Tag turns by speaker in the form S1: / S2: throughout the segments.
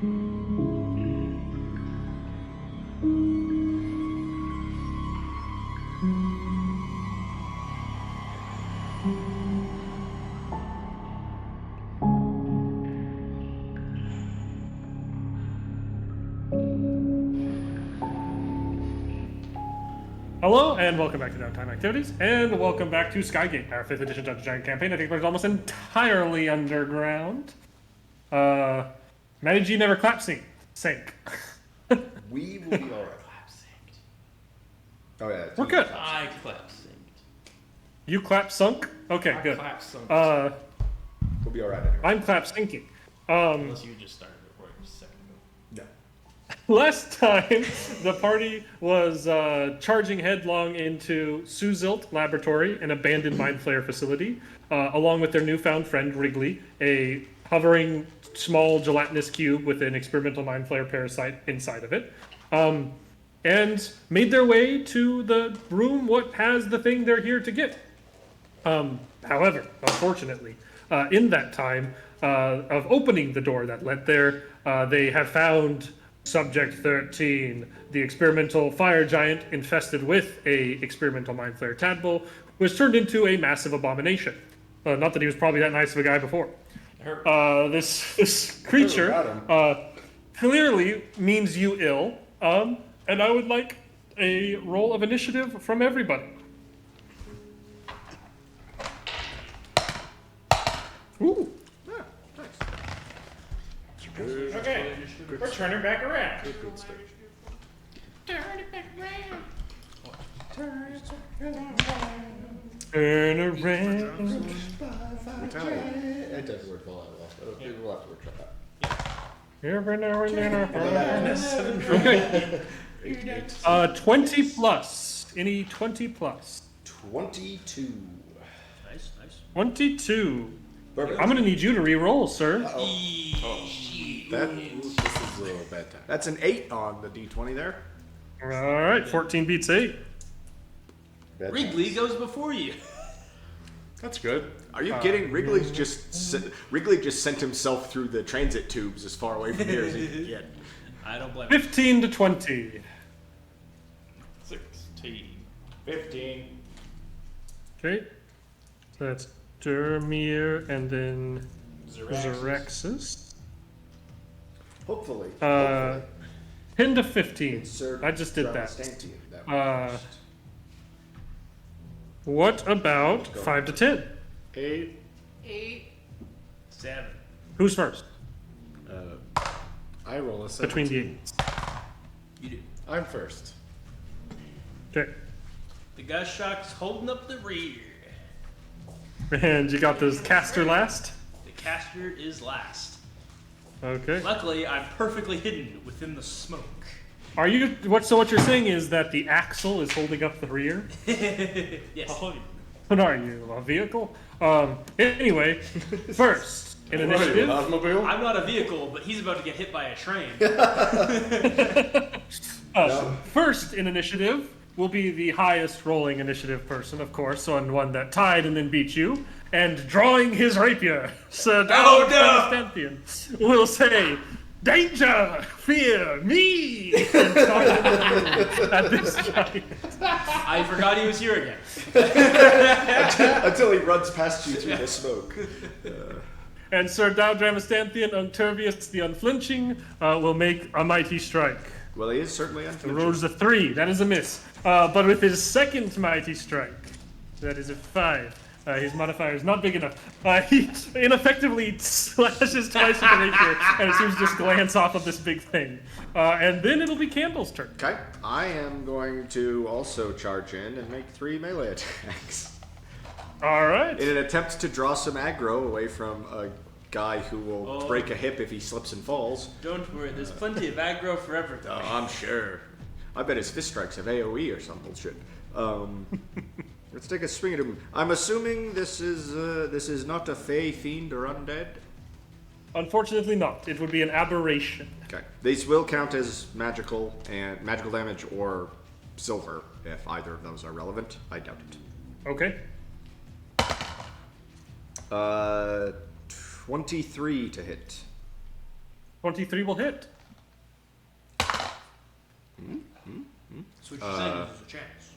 S1: Hello, and welcome back to Downtime Activities, and welcome back to Skygate, our 5th edition Dungeons & Dragons campaign. I think it's almost entirely underground. Matty G never sank.
S2: We will be alright.
S3: Clap synced.
S2: Oh yeah.
S1: We're good.
S3: I clap synced.
S1: You clap sunk? Okay,
S3: I
S1: good.
S3: clap synced.
S2: We'll be alright anyway.
S1: I'm clap sinking.
S3: Unless you just started recording a second ago.
S2: No.
S1: Last time, the party was charging headlong into Suzilt Laboratory, an abandoned Mind Flayer facility, along with their newfound friend Wrigley, a hovering small gelatinous cube with an experimental Mind Flayer parasite inside of it, and made their way to the room what has the thing they're here to get. However, unfortunately, in that time of opening the door that led there, they have found Subject 13, the experimental fire giant infested with a experimental Mind Flayer tadpole, was turned into a massive abomination. Not that he was probably that nice of a guy before. This creature clearly means you ill, and I would like a roll of initiative from everybody. Ooh.
S2: Yeah, nice.
S3: Okay, we're turning back around.
S2: Good stuff.
S3: Turn it back around.
S1: Turn around.
S2: It doesn't work all that well. But we'll have to work that.
S1: Every now and then. Okay. 20 plus. Any 20 plus?
S2: 22.
S3: Nice, nice.
S1: 22.
S2: Perfect.
S1: I'm going to need you to re-roll, sir.
S4: This is a bad time. That's an 8 on the d20 there.
S1: All right, 14 beats 8.
S3: Wrigley goes before you.
S4: That's good. Are you kidding? Wrigley just sent himself through the transit tubes as far away from here as he could get.
S3: I don't blame him.
S1: 15 to 20.
S3: 16.
S4: 15.
S1: Okay. So that's Dermir and then Xerexis.
S2: Hopefully.
S1: 10 to 15.
S2: Sir
S1: I just did that.
S2: Dragonstantian, that
S1: Uh, What about 5 to 10?
S4: 8.
S3: 7.
S1: Who's first?
S4: I roll a 17.
S1: Between the 8s.
S3: You do.
S4: I'm first.
S1: Okay.
S3: The Gust Shock's holding up the rear.
S1: And you got this caster last?
S3: The caster is last.
S1: Okay.
S3: Luckily, I'm perfectly hidden within the smoke.
S1: Are you so what you're saying is that the axle is holding up the rear?
S3: Yes.
S1: What are you, a vehicle? Anyway, first in initiative.
S4: Automobile?
S3: I'm not a vehicle, but he's about to get hit by a train.
S1: First in initiative will be the highest rolling initiative person, of course, on one that tied and then beat you. And drawing his rapier, Sir Constantine will say, "Danger! Fear me!" and start at this giant.
S3: I forgot he was here again.
S2: until he runs past you through the smoke.
S1: And Sir Dowdramastanthian Unturvius the Unflinching will make a mighty strike.
S2: Well, he is certainly
S1: The
S2: unflinching.
S1: roll is a 3. That is a miss. But with his second mighty strike, that is a 5. His modifier is not big enough. He ineffectively slashes twice with the rapier, and it seems to just glance off of this big thing. And then it'll be Campbell's turn.
S4: Okay. I am going to also charge in and make 3 melee attacks.
S1: All right.
S4: In an attempt to draw some aggro away from a guy who will break a hip if he slips and falls.
S3: Don't worry, there's plenty of aggro for everything.
S4: Oh, I'm sure. I bet his fist strikes have AoE or some bullshit. Let's take a swing at him. I'm assuming this is not a fey, fiend, or undead.
S1: Unfortunately not. It would be an aberration.
S4: Okay. These will count as magical damage or silver if either of those are relevant. I doubt it.
S1: Okay.
S4: 23 to hit.
S1: 23 will hit.
S3: So what you're saying is there's a chance.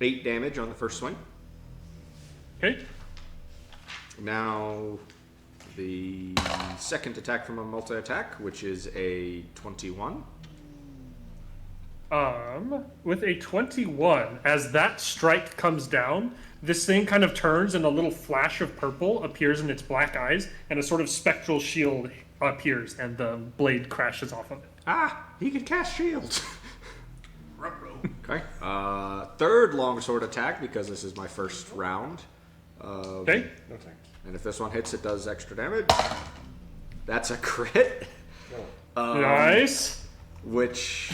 S4: 8 damage on the first swing.
S1: Okay.
S4: Now, the second attack from a multi-attack, which is a 21.
S1: With a 21, as that strike comes down, this thing kind of turns and a little flash of purple appears in its black eyes, and a sort of spectral shield appears, and the blade crashes off of it.
S4: Ah, he can cast shields.
S3: Ruh-roh.
S4: Okay. Third longsword attack, because this is my first round.
S1: Okay.
S2: No thanks.
S4: And if this one hits, it does extra damage. That's a crit.
S1: Nice.
S4: Which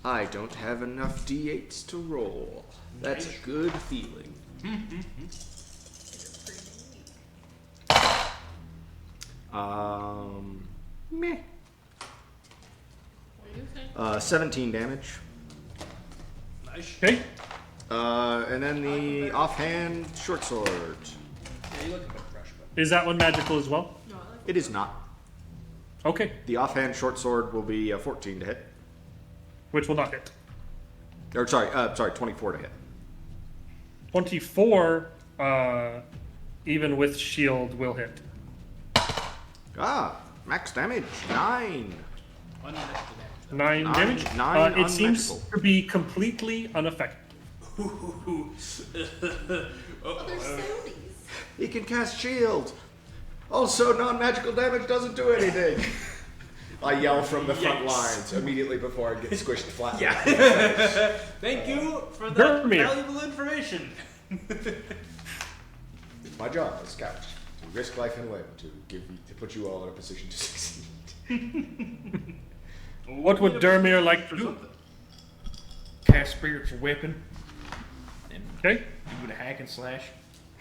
S4: I don't have enough d8s to roll. That's a good feeling. Meh. 17 damage.
S3: Nice.
S1: Okay.
S4: And then the offhand short sword.
S3: Yeah, you look a bit fresh, but
S1: Is that one magical as well?
S4: It is not.
S1: Okay.
S4: The offhand short sword will be 14 to hit.
S1: Which will not hit.
S4: Or sorry, 24 to hit.
S1: 24, even with shield, will hit.
S4: Ah, max damage 9.
S3: unexpected damage.
S1: 9
S4: Nine-
S1: damage.
S4: nine
S1: It seems
S4: unmanageable.
S1: to be completely unaffected.
S5: Oh, they're sodies.
S4: He can cast shield. Also, non-magical damage doesn't do anything. I yell from the front
S3: Yikes.
S4: lines immediately before I get squished flat.
S3: Thank you for that
S1: Vermeer.
S3: valuable information.
S2: It's my job as scout to risk life and limb to put you all in a position to succeed.
S1: What would Dermir like to do?
S6: Cast spiritual weapon. And
S1: Okay.
S6: do the hack and slash.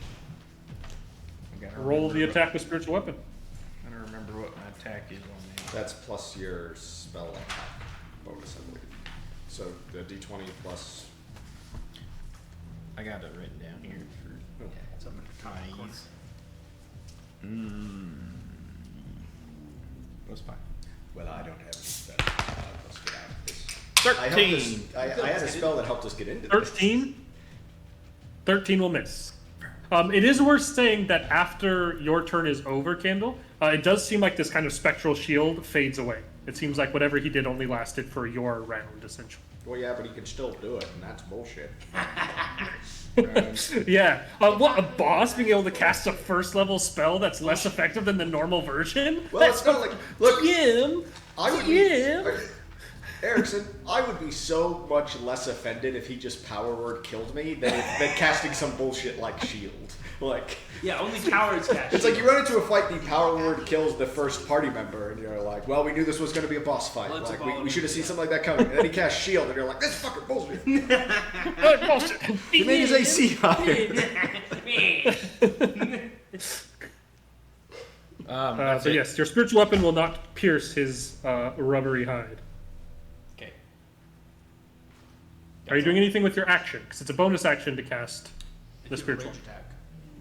S6: I gotta
S1: Roll the
S6: remember
S1: attack with spiritual weapon.
S6: I don't remember what my attack is on that.
S2: That's plus your spell attack bonus, I believe. So the d20 plus.
S6: I got it written down here for some ties. That's fine.
S2: Well, I don't have any spell. Let's get out of this. I, helped
S6: 13.
S2: us, I had a spell that helped us get into this.
S1: 13. 13 will miss. It is worth saying that after your turn is over, Candle, it does seem like this kind of spectral shield fades away. It seems like whatever he did only lasted for your round, essentially.
S2: Well, yeah, but he can still do it, and that's bullshit.
S1: Yeah. What, a boss being able to cast a first level spell that's less effective than the normal version?
S2: Well, it's not like look.
S1: Jim!
S2: I would
S1: Yeah.
S2: be, Erickson, I would be so much less offended if he just power word killed me than casting some bullshit like shield. Like,
S3: Yeah, only cowards catch.
S2: it's like you run into a fight and the power word kills the first party member, and you're like, well, we knew this was going to be a boss fight.
S3: Well, it's
S2: Like,
S3: a
S2: we
S3: ball.
S2: should have seen something like that coming. And then he casts shield, and you're like, this is fucking bullshit.
S1: Bullshit.
S4: He made his AC higher.
S6: That's
S1: So
S6: it.
S1: yes, your spiritual weapon will not pierce his rubbery hide.
S6: Okay.
S1: Are you doing anything with your action? Because it's a bonus action to cast the spiritual.
S3: Range attack.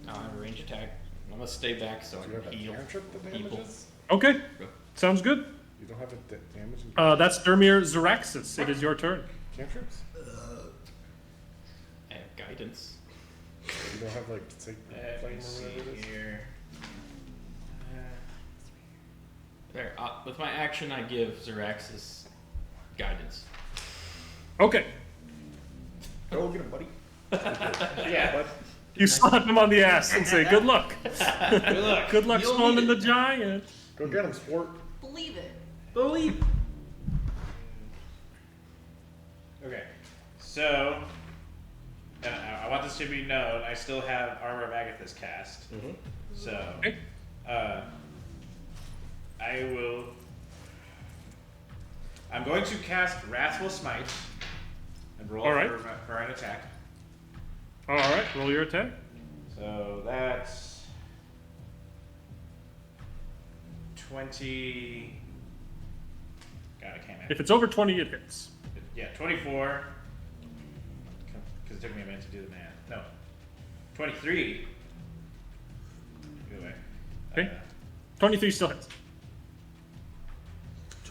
S6: I have a range attack. I'm gonna stay back so I can heal people.
S1: Okay, sounds good.
S2: You don't have a damage
S1: That's Dermir Zeraxis. It is your turn.
S2: cantrips?
S6: I have guidance.
S2: You don't have, like, sacred
S6: Let me see here. There, with my action, I give Zeraxis guidance.
S1: Okay,
S2: Go get him, buddy.
S6: Yeah.
S2: Bud.
S1: you slap him on the ass and say, "Good luck."
S3: Good luck.
S1: Good luck
S3: You'll
S1: spawning
S3: need
S1: the giant.
S2: Go get him, sport.
S5: Believe it.
S3: Believe.
S7: Okay, so I want this to be known. I still have Armor of Agathis cast, so
S1: Okay.
S7: I will. I'm going to cast Wrathful Smite and roll
S1: All right.
S7: for an attack.
S1: All right, roll your attack.
S7: So that's 20. God, I can't.
S1: If it's over 20, it hits.
S7: Yeah, 24. Because it took me a minute to do the math. No. 23. Either way.
S1: Okay. 23 still hits.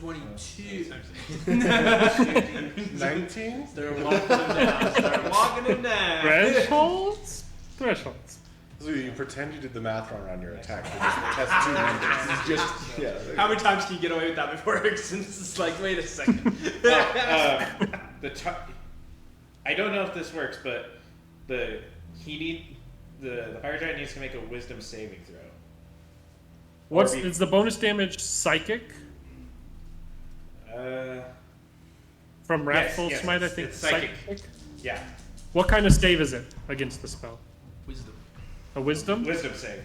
S8: 22.
S3: 19?
S8: Start walking him down. Start walking him down.
S1: Thresholds? Thresholds.
S3: So you pretend you did the math wrong on your attack. You just test two numbers.
S2: Just yeah.
S8: How many times can you get away with that before Erickson's just like, wait a second?
S7: I don't know if this works, but the fire giant needs to make a wisdom saving throw.
S1: Is the bonus damage psychic? From Wrathful
S7: yes,
S1: Smite, I think.
S7: it's psychic. Yeah,
S1: What kind of stave is it against the spell?
S8: Wisdom.
S1: A wisdom?
S7: wisdom save.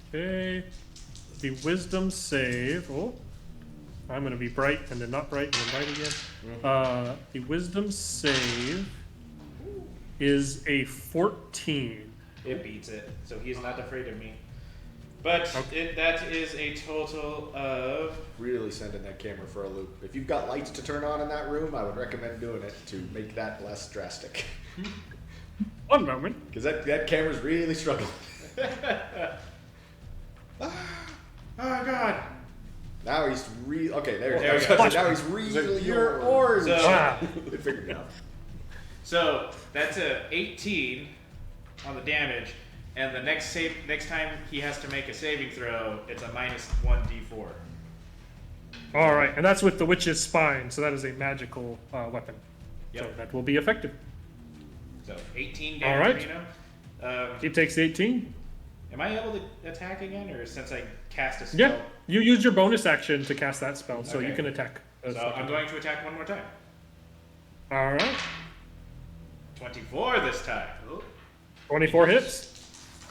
S1: Okay. The wisdom save. Oh. I'm going to be bright and then not bright and then bright again. The wisdom save is a 14.
S7: It beats it, so he's not afraid of me. But that is a total of...
S2: Really sending that camera for a loop. If you've got lights to turn on in that room, I would recommend doing it to make that less drastic.
S1: One moment.
S2: Because that camera's really struggling.
S7: Oh god!
S2: Now he's okay. There
S7: we
S2: you
S7: go.
S2: go. Now he's really
S3: You're orange.
S7: So,
S1: Ah.
S2: It figured it out.
S7: so that's a 18 on the damage, and the next time he has to make a saving throw, it's a minus 1d4.
S1: All right, and that's with the witch's spine, so that is a magical weapon. So
S7: Yep.
S1: that will be effective.
S7: So 18
S1: All
S7: damage.
S1: right. He takes 18.
S7: Am I able to attack again, or since I cast a spell?
S1: Yeah, you use your bonus action to cast that spell, so you
S7: Okay.
S1: can attack.
S7: So I'm going to attack one more time.
S1: All right,
S7: 24 this time.
S1: 24 hits.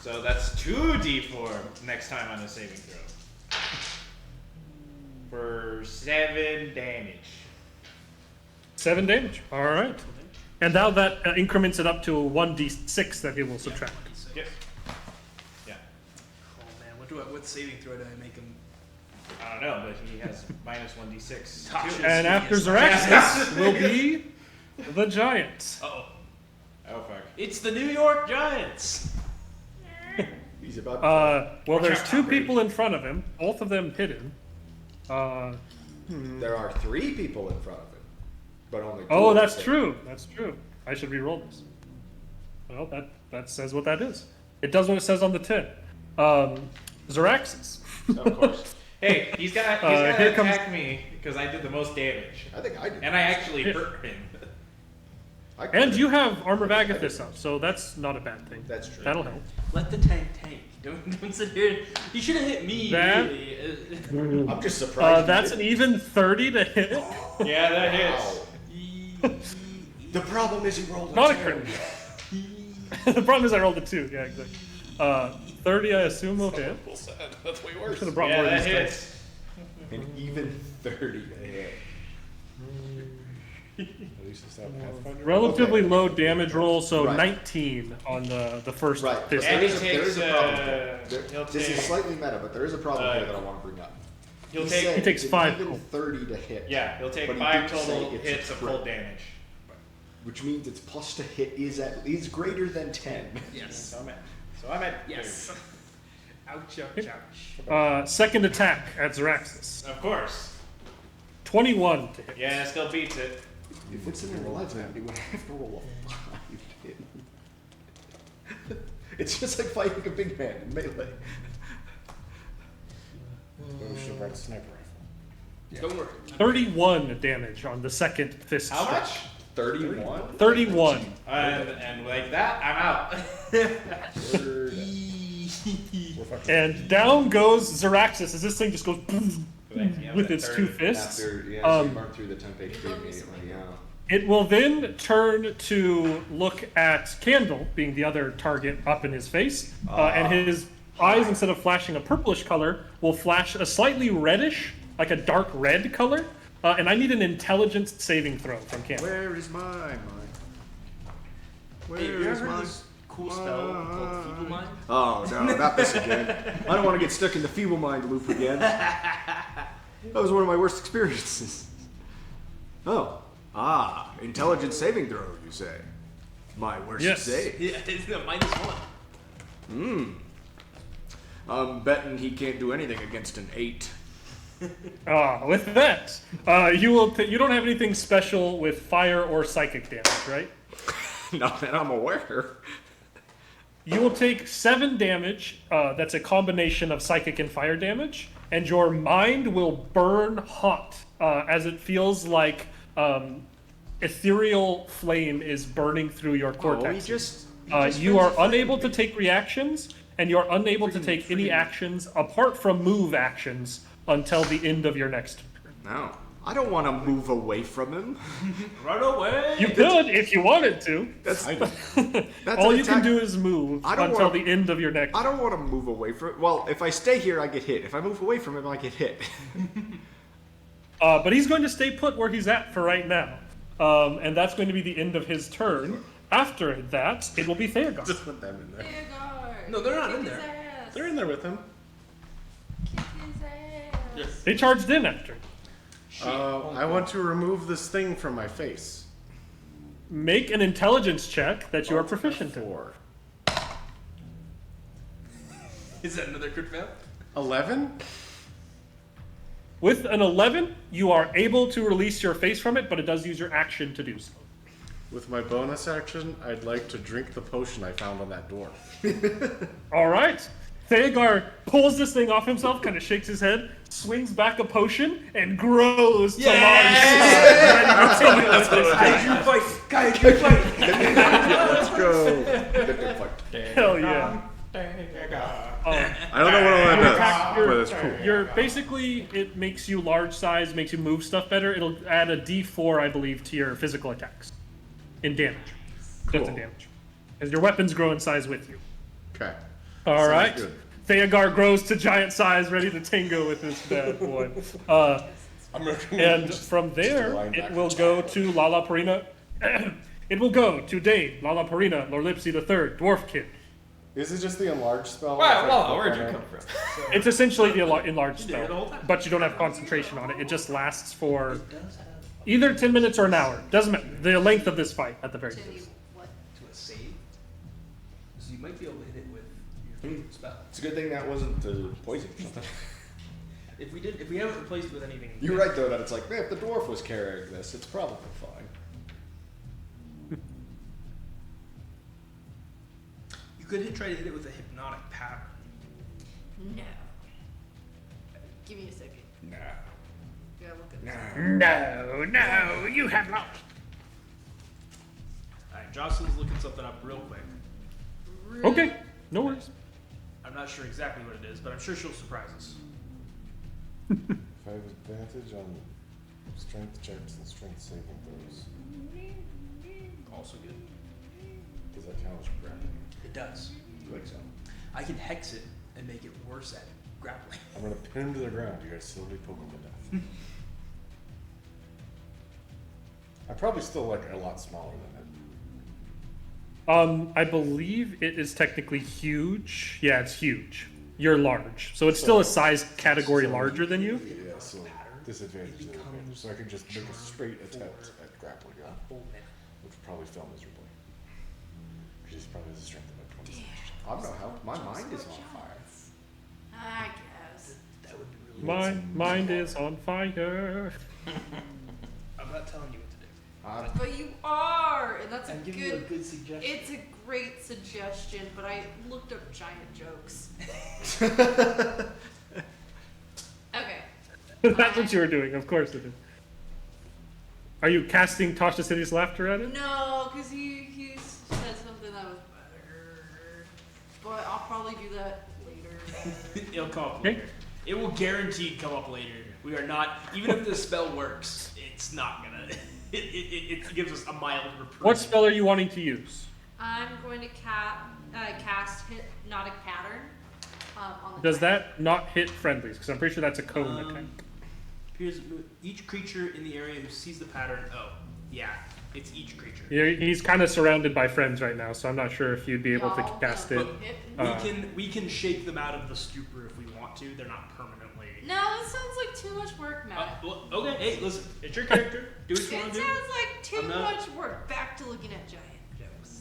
S7: So that's 2d4 next time on the saving throw. For 7 damage.
S1: 7 damage. All right. And now that increments it up to a 1d6 that he will subtract.
S7: Yep. Yeah.
S8: Oh man, what saving throw do I make him?
S7: I don't know, but he has minus 1d6.
S8: Tasha's
S1: And after
S8: genius.
S1: Xeraxis will be the giant.
S8: Uh-oh.
S7: Oh fuck.
S8: It's the New York Giants.
S2: He's about.
S1: Well, there's two people in front of him, both of them hidden.
S2: There are 3 people in front of him, but only 2.
S1: Oh,
S2: of
S1: that's
S2: them.
S1: true. That's true. I should re-roll this. Well, that says what that is. It does what it says on the tin. Xeraxis.
S7: Of course. Hey, he's got
S1: here
S7: to
S1: comes-
S7: attack me because I did the most damage.
S2: I think I did.
S7: And I actually hurt him.
S1: And you have Armor of Agathis up, so that's not a bad thing.
S2: That's true.
S1: That'll help.
S8: Let the tank. Don't sit here. You should have hit me.
S1: That-
S8: Really.
S2: I'm just surprised.
S1: That's an even 30 to hit.
S7: Yeah, that hits.
S2: Wow. The problem is he rolled a
S1: Not a
S2: 10.
S1: crit. The problem is I rolled a 2. Yeah, exactly. 30, I assume, will hit.
S3: That's way
S1: I
S3: worse.
S1: should have brought
S7: Yeah,
S1: more of
S7: that
S1: these dice.
S7: hits.
S2: An even 30 to hit.
S3: At least it's not Pathfinder.
S1: Relatively
S2: Okay.
S1: low damage roll, so
S2: Right.
S1: 19 on the first
S2: Right. But
S1: fist.
S7: And
S2: there
S7: he
S2: is a
S7: takes,
S2: problem here.
S7: he'll
S2: This is
S7: take-
S2: slightly meta, but there is a problem here that I want to bring up.
S7: He'll
S2: He
S7: take.
S2: said
S1: He takes
S2: it's
S1: 5
S2: even
S1: total.
S2: 30 to hit.
S7: Yeah, he'll take
S2: But he
S7: 5
S2: didn't say
S7: total
S2: it's a
S7: hits of
S2: crit.
S7: cold damage.
S2: Which means its plus to hit is greater than 10.
S8: Yes.
S7: So I'm at
S8: Yes.
S7: 30.
S8: Ouch! Ouch! Ouch!
S1: Second attack at Xeraxis.
S7: Of course.
S1: 21 to hit.
S7: Yeah, it still beats it.
S2: If it's in real life, man, it would have to roll a 5 to hit. It's just like fighting a big man in melee.
S3: We should have brought a sniper rifle.
S8: Don't worry.
S1: 31 damage on the second fist.
S7: How
S1: strike.
S7: much?
S2: 31?
S1: 31.
S7: And like that, I'm out.
S3: We're fucking.
S1: And down goes Xeraxis as this thing just goes
S7: Yeah,
S1: with
S7: I'm at
S1: its
S7: 30.
S1: 2 fists.
S2: After, yeah, so you burn through the temp HP immediately, yeah.
S1: It will then turn to look at Candle, being the other target up in his face, and his eyes, instead of flashing a purplish color, will flash a slightly reddish, like a dark red color. And I need an intelligence saving throw from Candle.
S4: Where is my mind? Where
S8: Hey, have you
S4: is
S8: ever heard
S4: my...
S8: of this cool spell called Feeble Mind?
S4: Oh, no, not this again. I don't want to get stuck in the feeble mind loop again. That was one of my worst experiences. Oh. Intelligence saving throw, you say? My worst
S1: Yes.
S4: save.
S8: Yeah, it's a -1.
S4: I'm betting he can't do anything against an 8.
S1: With that, you don't have anything special with fire or psychic damage, right?
S4: Not that I'm aware.
S1: You will take 7 damage. That's a combination of psychic and fire damage, and your mind will burn hot as it feels like ethereal flame is burning through your cortex. You are unable to take reactions, and you're unable to take any actions apart from move actions until the end of your next turn.
S4: No. I don't want to move away from him.
S8: Run away!
S1: You could if you wanted to.
S4: That's
S1: All
S4: an
S1: you can
S4: attack.
S1: do is move until the end of your next
S4: I don't want to move away from it. Well, if I stay here, I get hit. If I move away from him, I get hit.
S1: But he's going to stay put where he's at for right now. And that's going to be the end of his turn. After that, it will be Theogar.
S3: Just put them in there.
S5: Theogar.
S8: No, they're not
S5: Kick
S8: in
S5: his
S8: there.
S5: ass.
S3: They're in there with him.
S5: Kick his ass.
S8: Yes.
S1: They charged in after.
S3: I want to remove this thing from my face.
S1: Make an intelligence check that you are proficient in.
S3: 4.
S8: Is that another crit fail?
S3: 11?
S1: With an 11, you are able to release your face from it, but it does use your action to do so.
S3: With my bonus action, I'd like to drink the potion I found on that door.
S1: All right. Theogar pulls this thing off himself, kind of shakes his head, swings back a potion, and grows to large size. Ready to continue with this
S8: Kaiju fight! Kaiju fight!
S3: Let's go.
S1: Hell yeah.
S3: I don't know what all that does, but it's cool.
S1: You're basically, it makes you large size, makes you move stuff better. It'll add a d4, I believe, to your physical attacks in damage. Just in damage. As your weapons grow in size with you.
S3: Okay.
S1: All
S3: Sounds
S1: right.
S3: good.
S1: Theogar grows to giant size, ready to tango with this bad boy. And from there, it will go to Lala Parina. It will go to Dane, Lala Parina, Lorlipsy III, Dwarf Kid.
S3: Is it just the enlarged spell?
S6: Wow, where'd you come from?
S1: It's essentially the enlarged
S8: there the whole
S1: spell,
S8: time.
S1: but you don't have concentration on it. It just lasts for either 10 minutes or an hour. Doesn't matter. The length of this fight, at the very
S5: Continue.
S1: least.
S5: What?
S8: To a save? So you might be able to hit it with your spell.
S2: It's a good thing that wasn't the poison or something.
S8: If we haven't replaced it with anything.
S2: You're right though that it's like, man, if the dwarf was carrying this, it's probably fine.
S8: You could try to hit it with a hypnotic pattern.
S5: No. Give me a second.
S2: Nah.
S5: Yeah, look at this.
S1: No, you have not.
S8: Alright, Jocelyn's looking something up real quick.
S5: Really?
S1: Okay, no worries.
S8: I'm not sure exactly what it is, but I'm sure she'll surprise us.
S3: If I have advantage on strength checks and strength saving throws,
S8: Also good.
S3: does that count as grappling?
S8: It does.
S2: I think so.
S8: I can hex it and make it worse at grappling.
S3: I'm gonna pin him to the ground. You guys slowly poke him to death. I'm probably still like a lot smaller than it.
S1: I believe it is technically huge. Yeah, it's huge. You're large. So it's still a size category larger than you.
S3: Yeah, so disadvantage and advantage. So I could just make a straight attempt at grappling him, which would probably fail miserably. Because he's probably the strength of my 26.
S2: I don't know how. My mind is on fire.
S5: I guess.
S8: That would be really
S1: My mind is on fire.
S8: I'm not telling you what to do.
S5: But you are, and that's a
S8: I'm giving you a
S5: good.
S8: good suggestion.
S5: It's a great suggestion, but I looked up giant jokes. Okay.
S1: That's what you were doing, of course it is. Are you casting Tasha City's laughter at it?
S5: No, because he said something that was better. But I'll probably do that later.
S8: It'll come up
S1: Okay.
S8: later. It will guaranteed come up later. We are not, even if the spell works, it's not gonna. It gives us a mild reprieve.
S1: What spell are you wanting to use?
S5: I'm going to cast Hypnotic Pattern on the
S1: Does
S5: player.
S1: that not hit friendlies? Because I'm pretty sure that's a cone attack.
S8: Appears each creature in the area who sees the pattern. Oh, yeah, it's each creature.
S1: He's kind of surrounded by friends right now, so I'm not sure if you'd be able to
S5: Y'all
S1: cast
S5: don't
S1: it.
S5: hit-
S8: We can shake them out of the stupor if we want to. They're not permanently.
S5: No, that sounds like too much work, Matt.
S8: Well, okay, hey, listen, it's your character. Do what you
S5: It
S8: want
S5: sounds
S8: to do.
S5: like too
S8: I'm not-
S5: much work. Back to looking at giant jokes.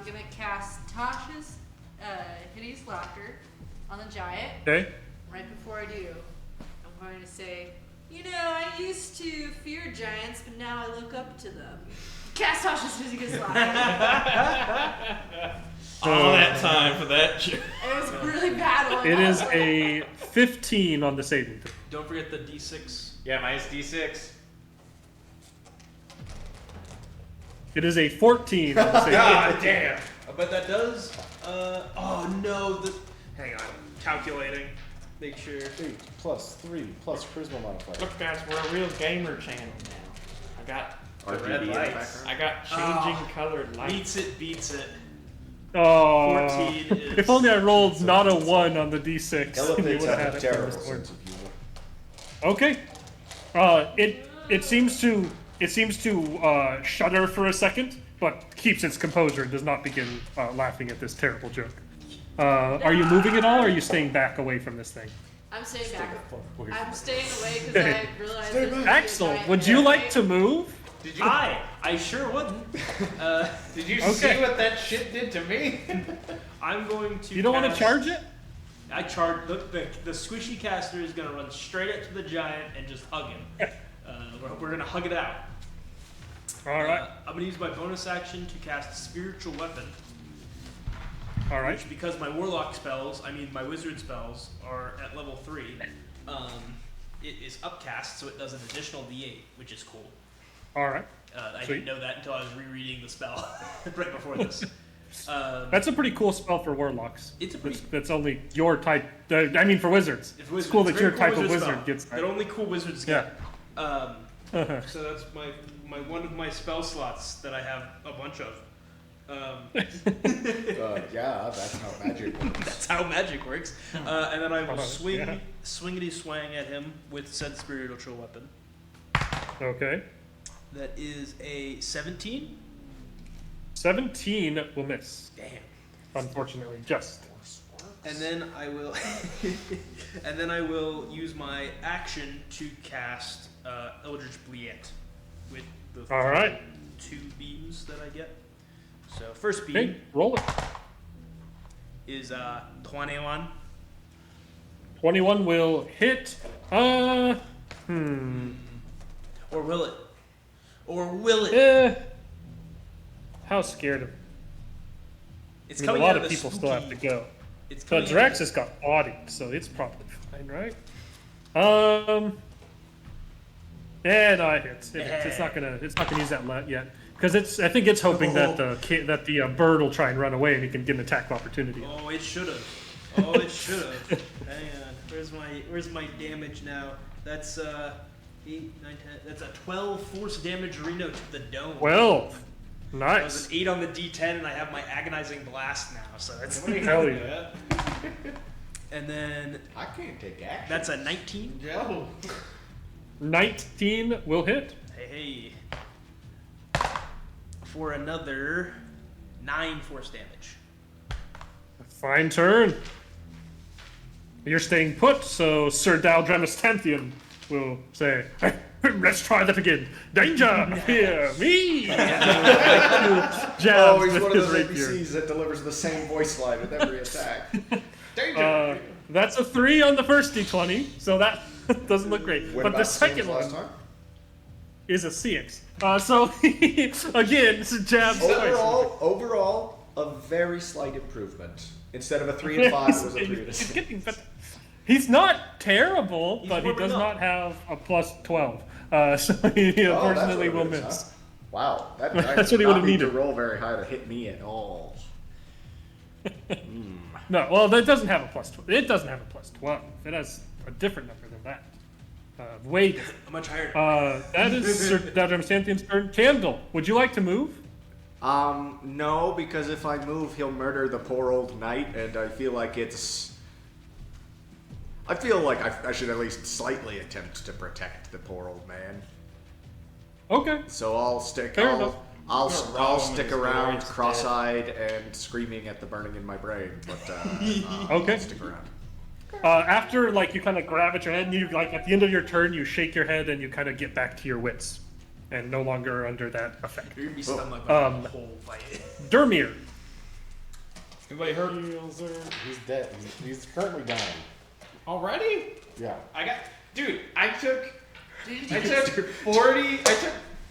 S5: gonna cast Tasha's hideous laughter on the giant.
S1: Okay.
S5: Right before I do, I'm going to say, you know, I used to fear giants, but now I look up to them. Cast Tasha's hideous laughter.
S6: All that time for that joke.
S5: It was really bad one.
S1: It is a 15 on the saving throw.
S8: Don't forget the D6.
S7: Yeah, minus D6.
S1: It is a 14 on the saving throw.
S7: God damn.
S8: But that does. Oh no. Hang on. Calculating. Make sure.
S3: 8 plus 3 plus charisma modifier.
S6: Look, guys, we're a real gamer channel now. I got
S2: RGB
S7: red
S2: in the
S7: lights.
S2: background.
S6: I got changing colored lights.
S8: Beats it.
S1: Oh,
S8: 14 is.
S1: if only I rolled not a 1 on the d6.
S3: Elevates
S1: you would
S3: have
S1: have
S3: a
S1: had it
S3: terrible
S1: for this one.
S3: sense of humor.
S1: Okay. It seems to shudder for a second, but keeps its composure and does not begin laughing at this terrible joke. Are you moving at all, or are you staying back away from this thing?
S5: I'm staying back.
S3: Wait,
S5: I'm staying away because I realized there's gonna be a
S1: Axel,
S5: giant
S1: would you
S5: red
S1: like
S5: light.
S1: to move?
S7: Did you
S8: I sure wouldn't.
S7: did you
S1: Okay.
S7: see what that shit did to me?
S8: I'm going to.
S1: You don't want to
S8: cast-
S1: charge it?
S8: I charge the squishy caster is gonna run straight up to the giant and just hug him. We're gonna hug it out.
S1: All right.
S8: I'm gonna use my bonus action to cast spiritual weapon,
S1: All right.
S8: which because my warlock spells, my wizard spells are at level 3. It is upcast, so it does an additional D8, which is cool.
S1: All right.
S8: I
S1: Sweet.
S8: didn't know that until I was rereading the spell right before this.
S1: That's a pretty cool spell for warlocks.
S8: It's a pretty.
S1: That's only your type. I mean, for wizards.
S8: It's
S1: It's cool that
S8: very
S1: your
S8: cool
S1: type of
S8: wizard
S1: wizard
S8: spell
S1: gets
S8: that
S1: that.
S8: only cool wizards
S1: Yeah.
S8: get. So that's my one of my spell slots that I have a bunch of.
S2: Yeah, that's how magic works.
S8: That's how magic works. And then I will
S1: Yeah.
S8: swingity swang at him with said spiritual weapon.
S1: Okay.
S8: That is a 17.
S1: 17 will miss.
S8: Damn.
S1: Unfortunately, just.
S8: And then I will use my action to cast Eldritch Blient with the
S1: All right.
S8: 2 beams that I get. So first beam
S1: Okay, roll it.
S8: is 21.
S1: 21 will hit.
S8: Or will it? Or will it?
S1: How scared of?
S8: It's
S1: I mean,
S8: coming
S1: a lot
S8: out
S1: of
S8: the
S1: people still have to
S8: spooky-
S1: go.
S8: It's
S1: But
S8: coming
S1: Drax
S8: out
S1: has got body, so it's probably fine, right? Yeah, no, it hits. It's not gonna use that yet because I think it's hoping that the bird will try and run away and he can get an attack of opportunity.
S8: Oh, it should have. Oh, it should have. Hang on. Where's my damage now? That's 8, 9, 10. That's a 12 force damage Reno to the dome.
S1: 12.
S8: That was
S1: Nice.
S8: an 8 on the D10, and I have my agonizing blast now. So that's
S1: Hell yeah.
S8: And then
S2: I can't take action.
S8: that's a 19.
S7: Joe.
S1: 19 will hit.
S8: Hey. For another 9 force damage.
S1: Fine turn. You're staying put, so Sir Daldramastanthian will say, "Hey, let's try that again. Danger! Fear me!" Jabs
S2: Oh, he's
S1: with
S2: one of
S1: his
S2: those
S1: rapier.
S2: ABCs that delivers the same voice line with every attack. Danger!
S1: That's a 3 on the first d20, so that doesn't look great.
S2: When
S1: But the
S2: about same
S1: second
S2: as last
S1: one
S2: time?
S1: is a CX. So, again, it's a jab.
S2: Overall, a very slight improvement. Instead of a 3 and 5, it was a 3 and a
S1: He's
S2: 6.
S1: getting better. He's not terrible,
S8: He's
S1: but he
S8: warming
S1: does
S8: up.
S1: not have a plus 12. So he
S2: Oh, that's
S1: unfortunately
S2: what
S1: will
S2: it is,
S1: miss.
S2: huh? Wow, that
S1: That's
S2: did
S1: what he
S2: not
S1: would've
S2: need
S1: needed.
S2: to roll very high to hit me at all.
S1: No, well, that doesn't have a plus 12. It doesn't have a plus 12. It has a different number than that. Way different.
S8: Much higher.
S1: That is Sir Daldramastanthian's turn. Candle, would you like to move?
S2: No, because if I move, he'll murder the poor old knight, and I feel like I should at least slightly attempt to protect the poor old man.
S1: Okay.
S2: So I'll stick.
S1: Fair enough.
S2: I'll
S6: rob him
S2: stick
S6: with his
S2: around,
S6: glorious
S2: cross-eyed and screaming at the burning in my brain. But
S1: Okay.
S2: I'll stick around.
S1: After, you kind of grab at your head, and you, at the end of your turn, you shake your head and you kind of get back to your wits. And no longer under that effect.
S8: You're gonna be stunned like
S1: Um,
S8: the whole fight.
S1: Dermir,
S6: Anybody hurt?
S3: He's dead. He's currently dying.
S6: Already?
S3: Yeah.
S7: Dude, I took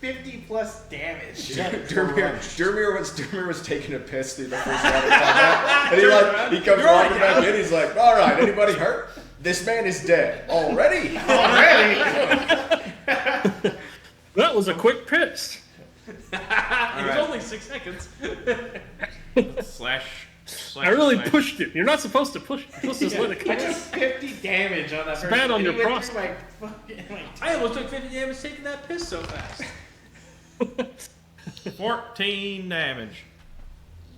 S7: 50 plus damage.
S2: Dermir was taking a piss through the first round of combat, and he comes walking back in. He's like, "All right, anybody hurt? This man is dead already."
S1: That was a quick piss.
S8: It was only 6 seconds.
S6: Slash.
S1: I really pushed it. You're not supposed to push it. You're supposed to just let it
S7: I
S1: come.
S7: took 50 damage on that.
S1: It's bad on your
S7: process.
S1: prospect.
S8: I almost took 50 damage taking that piss so fast.
S6: 14 damage.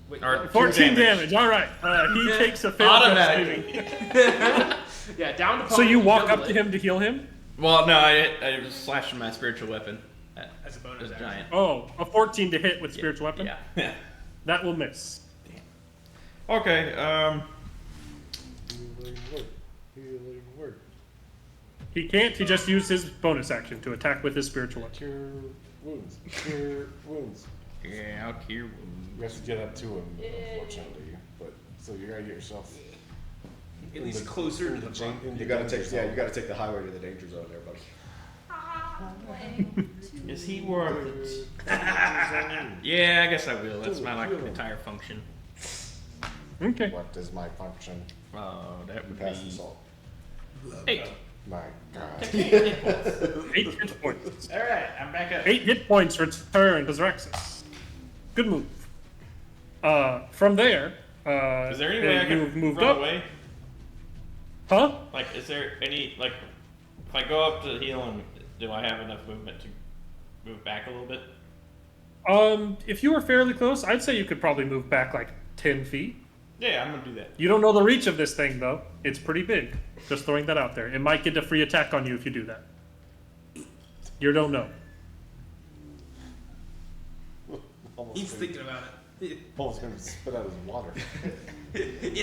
S8: Wait,
S6: Or
S1: 14
S6: 2
S1: damage. All right. He takes a fail.
S6: Automatically.
S8: Yeah, down to
S1: So you walk
S8: double
S1: up to
S8: it.
S1: him to heal him?
S6: Well, no, I was slashing my spiritual weapon.
S8: As a bonus
S6: As a
S8: action.
S6: giant.
S1: Oh, a 14 to hit with spiritual weapon?
S6: Yeah.
S1: That will miss.
S6: Okay,
S3: Healing word.
S1: He can't. He just used his bonus action to attack with his spiritual weapon.
S3: Cure wounds. Cure wounds.
S6: yeah, out here.
S3: You have to get up to him, unfortunately. But so you gotta get yourself
S8: At least closer to the
S3: jam- in the
S2: You gotta
S3: danger
S2: take,
S3: zone.
S2: you gotta take the highway to the danger zone, there, buddy.
S6: Is he worth it? Yeah, I guess I will. That's my entire function.
S1: Okay.
S3: What is my function?
S6: Oh, that
S3: You
S6: would
S3: pass the
S6: be
S3: salt.
S6: 8.
S3: My God.
S1: 8 hit points.
S7: All right, I'm back up.
S1: 8 hit points return to Zraxus. Good move. From there,
S6: Is there any way I
S1: you've
S6: can
S1: moved
S6: run
S1: up.
S6: away?
S1: Huh?
S6: Like, is there any, like, if I go up to heal him, do I have enough movement to move back a little bit?
S1: If you were fairly close, I'd say you could probably move back like 10 feet.
S6: Yeah, I'm gonna do that.
S1: You don't know the reach of this thing, though. It's pretty big. Just throwing that out there. It might get a free attack on you if you do that. You don't know.
S3: Almost
S8: He's
S3: gonna-
S8: thinking about it.
S3: Almost gonna spit out his water.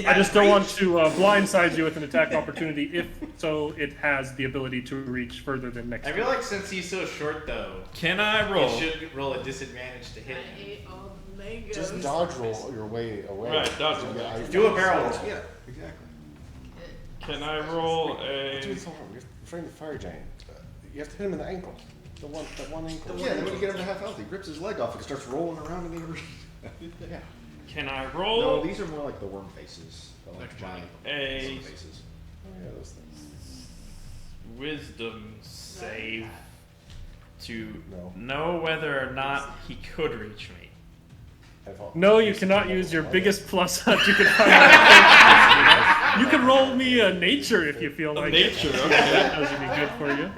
S1: I just don't want to blindside you with an attack opportunity if so it has the ability to reach further than next.
S7: I feel like since he's so short, though,
S6: Can I roll?
S7: you should roll a disadvantage to hit
S5: I
S7: him.
S5: ate all the mangoes.
S3: Just dodge roll your way away.
S6: Right, dodge roll.
S3: Yeah,
S7: Do a barrel roll.
S2: Yeah, exactly.
S6: Can I roll
S3: Dude,
S6: a...
S3: it's so hard. You're fighting the fire giant. You have to hit him in the ankle. That one ankle.
S2: Yeah, then when you get him to half health, he rips his leg off and starts rolling around in the arena.
S3: Yeah.
S6: Can I
S2: No,
S6: roll
S2: these are more like the worm faces. The like giant
S6: a
S2: faces.
S3: Oh, yeah, those things.
S6: wisdom save to
S3: No.
S6: know whether or not he could reach me?
S1: No, you cannot use your biggest plus hunt you can find. You can roll me a nature if you feel like
S6: Nature,
S1: it.
S6: okay.
S1: That doesn't be good for you.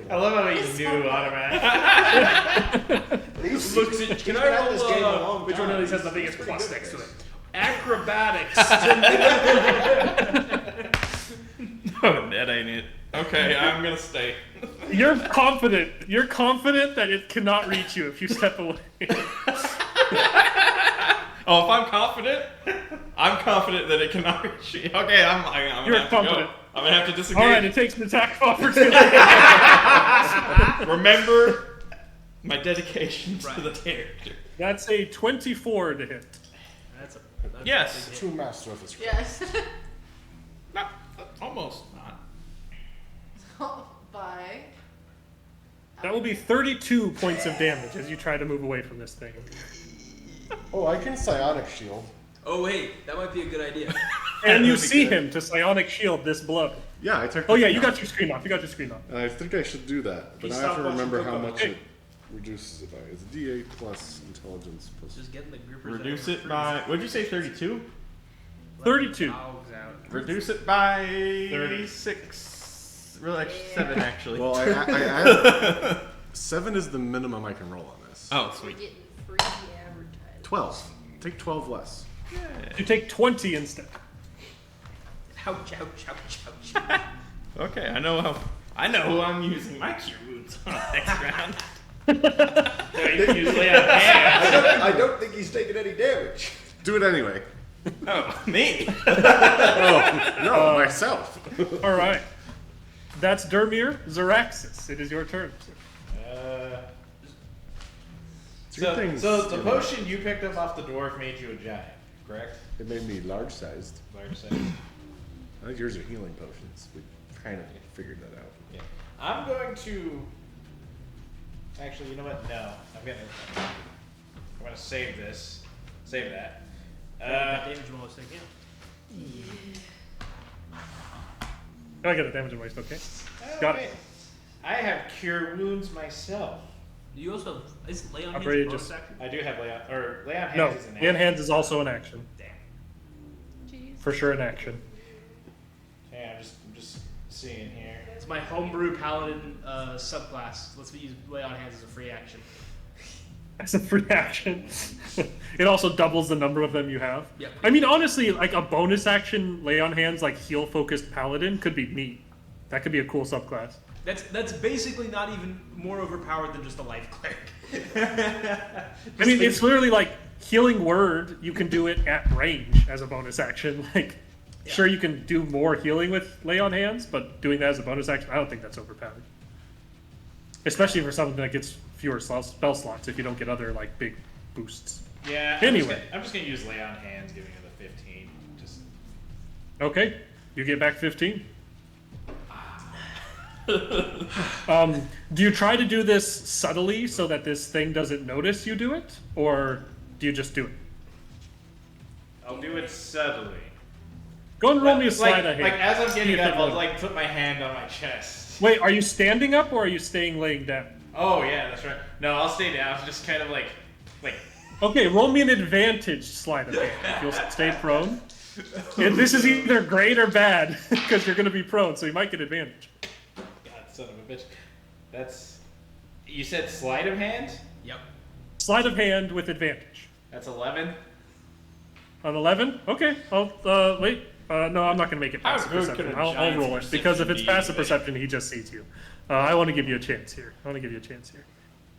S7: I love how he's new automatic.
S8: Looks at, can I roll, which one of these has the biggest plus next to it? Acrobatics.
S6: No, that ain't it. Okay, I'm gonna stay.
S1: You're confident. You're confident that it cannot reach you if you step away.
S6: Oh, if I'm confident that it cannot reach me. Okay, I'm
S1: You're
S6: gonna have
S1: confident.
S6: to go. I'm gonna have to disengage.
S1: All right, it takes an attack opportunity.
S6: Remember my dedication to the character.
S1: That's a 24 to hit.
S8: That's
S6: Yes.
S3: True master of his craft.
S5: Yes.
S6: Not almost not.
S5: Bye.
S1: That will be 32 points of damage as you try to move away from this thing.
S3: Oh, I can psionic shield.
S8: Oh wait, that might be a good idea.
S1: And you
S6: would be
S1: see
S6: good.
S1: him to psionic shield this blow.
S9: Yeah, I took.
S1: Oh yeah, you got your screen off. You got your screen off.
S9: I think I should do that, but
S8: He
S9: I have to
S8: stopped
S9: remember
S8: watching
S9: how
S8: Coco.
S9: much
S1: Hey.
S9: it reduces it by. It's D8 plus intelligence plus.
S8: Just getting the grippers.
S6: Reduce it by. What'd you say? 32.
S1: 32.
S8: Dogs out.
S6: Reduce it by
S1: 36.
S6: Really, like 7 actually.
S9: Well, I 7 is the minimum I can roll on this.
S6: Oh,
S5: We're
S6: sweet.
S5: getting free advertising.
S9: 12. Take 12 less.
S1: You take 20 instead.
S8: Ouch, ouch, ouch, ouch.
S6: Okay, I know who I'm using my cure wounds on next round.
S7: Usually have hands.
S2: I don't think he's taking any damage.
S9: Do it anyway.
S6: Oh, me.
S9: No, myself.
S1: All right. That's Dermir. Zaraxis, it is your turn.
S3: good things,
S7: So the
S3: you know.
S7: potion you picked up off the dwarf made you a giant, correct?
S3: It made me large sized.
S7: Large size.
S3: I think yours are healing potions. We kind of figured that out.
S7: Yeah. I'm going to. Actually, you know what? No, I'm gonna save this. Save that.
S8: Damage bonus again.
S1: I get a damage in waste, okay. Got it.
S7: Okay. I have cure wounds myself.
S8: You also is lay on hands
S1: Outrageous.
S8: a bonus action?
S7: I do have lay on hands
S1: No,
S7: is an
S1: in
S7: action.
S1: hands is also an action.
S7: Damn.
S5: Jeez.
S1: For sure an action.
S7: Yeah, I'm just seeing here.
S8: It's my homebrew paladin subclass. Let's use lay on hands as a free action.
S1: As a free action. It also doubles the number of them you have.
S8: Yep.
S1: I mean, honestly, like a bonus action lay on hands, like heal focused paladin, could be neat. That could be a cool subclass.
S8: That's basically not even more overpowered than just a life cleric.
S1: I mean, it's literally like healing word. You can do it at range as a bonus action. Like, sure, you can do more healing with lay on hands, but doing that as a bonus action, I don't think that's overpowered. Especially for something that gets fewer spell slots if you don't get other like big boosts.
S7: Yeah.
S1: Anyway.
S7: I'm just gonna use lay on hands, giving it a 15. Just.
S1: Okay, you get back 15. Do you try to do this subtly so that this thing doesn't notice you do it, or do you just do it?
S7: I'll do it subtly.
S1: Go and roll me a
S7: Like,
S1: slide ahead.
S7: like as I'm
S1: See
S7: getting
S1: if it
S7: up, I'll
S1: works.
S7: like put my hand on my chest.
S1: Wait, are you standing up or are you staying laying down?
S7: Oh yeah, that's right. No, I'll stay down. Just kind of like.
S1: Okay, roll me an advantage slide of hand if you'll stay prone. And this is either great or bad because you're going to be prone, so you might get advantage.
S7: God, son of a bitch. That's. You said sleight of hand?
S8: Yep.
S1: Sleight of hand with advantage.
S7: That's 11.
S1: On 11? Okay, I'll wait. No, I'm not going to make it
S6: How
S1: passive
S6: good
S1: perception.
S6: could a
S1: I'll
S6: giant's
S1: roll it because if it's
S6: perception
S1: passive
S6: be?
S1: perception, he just sees you. I want to give you a chance here.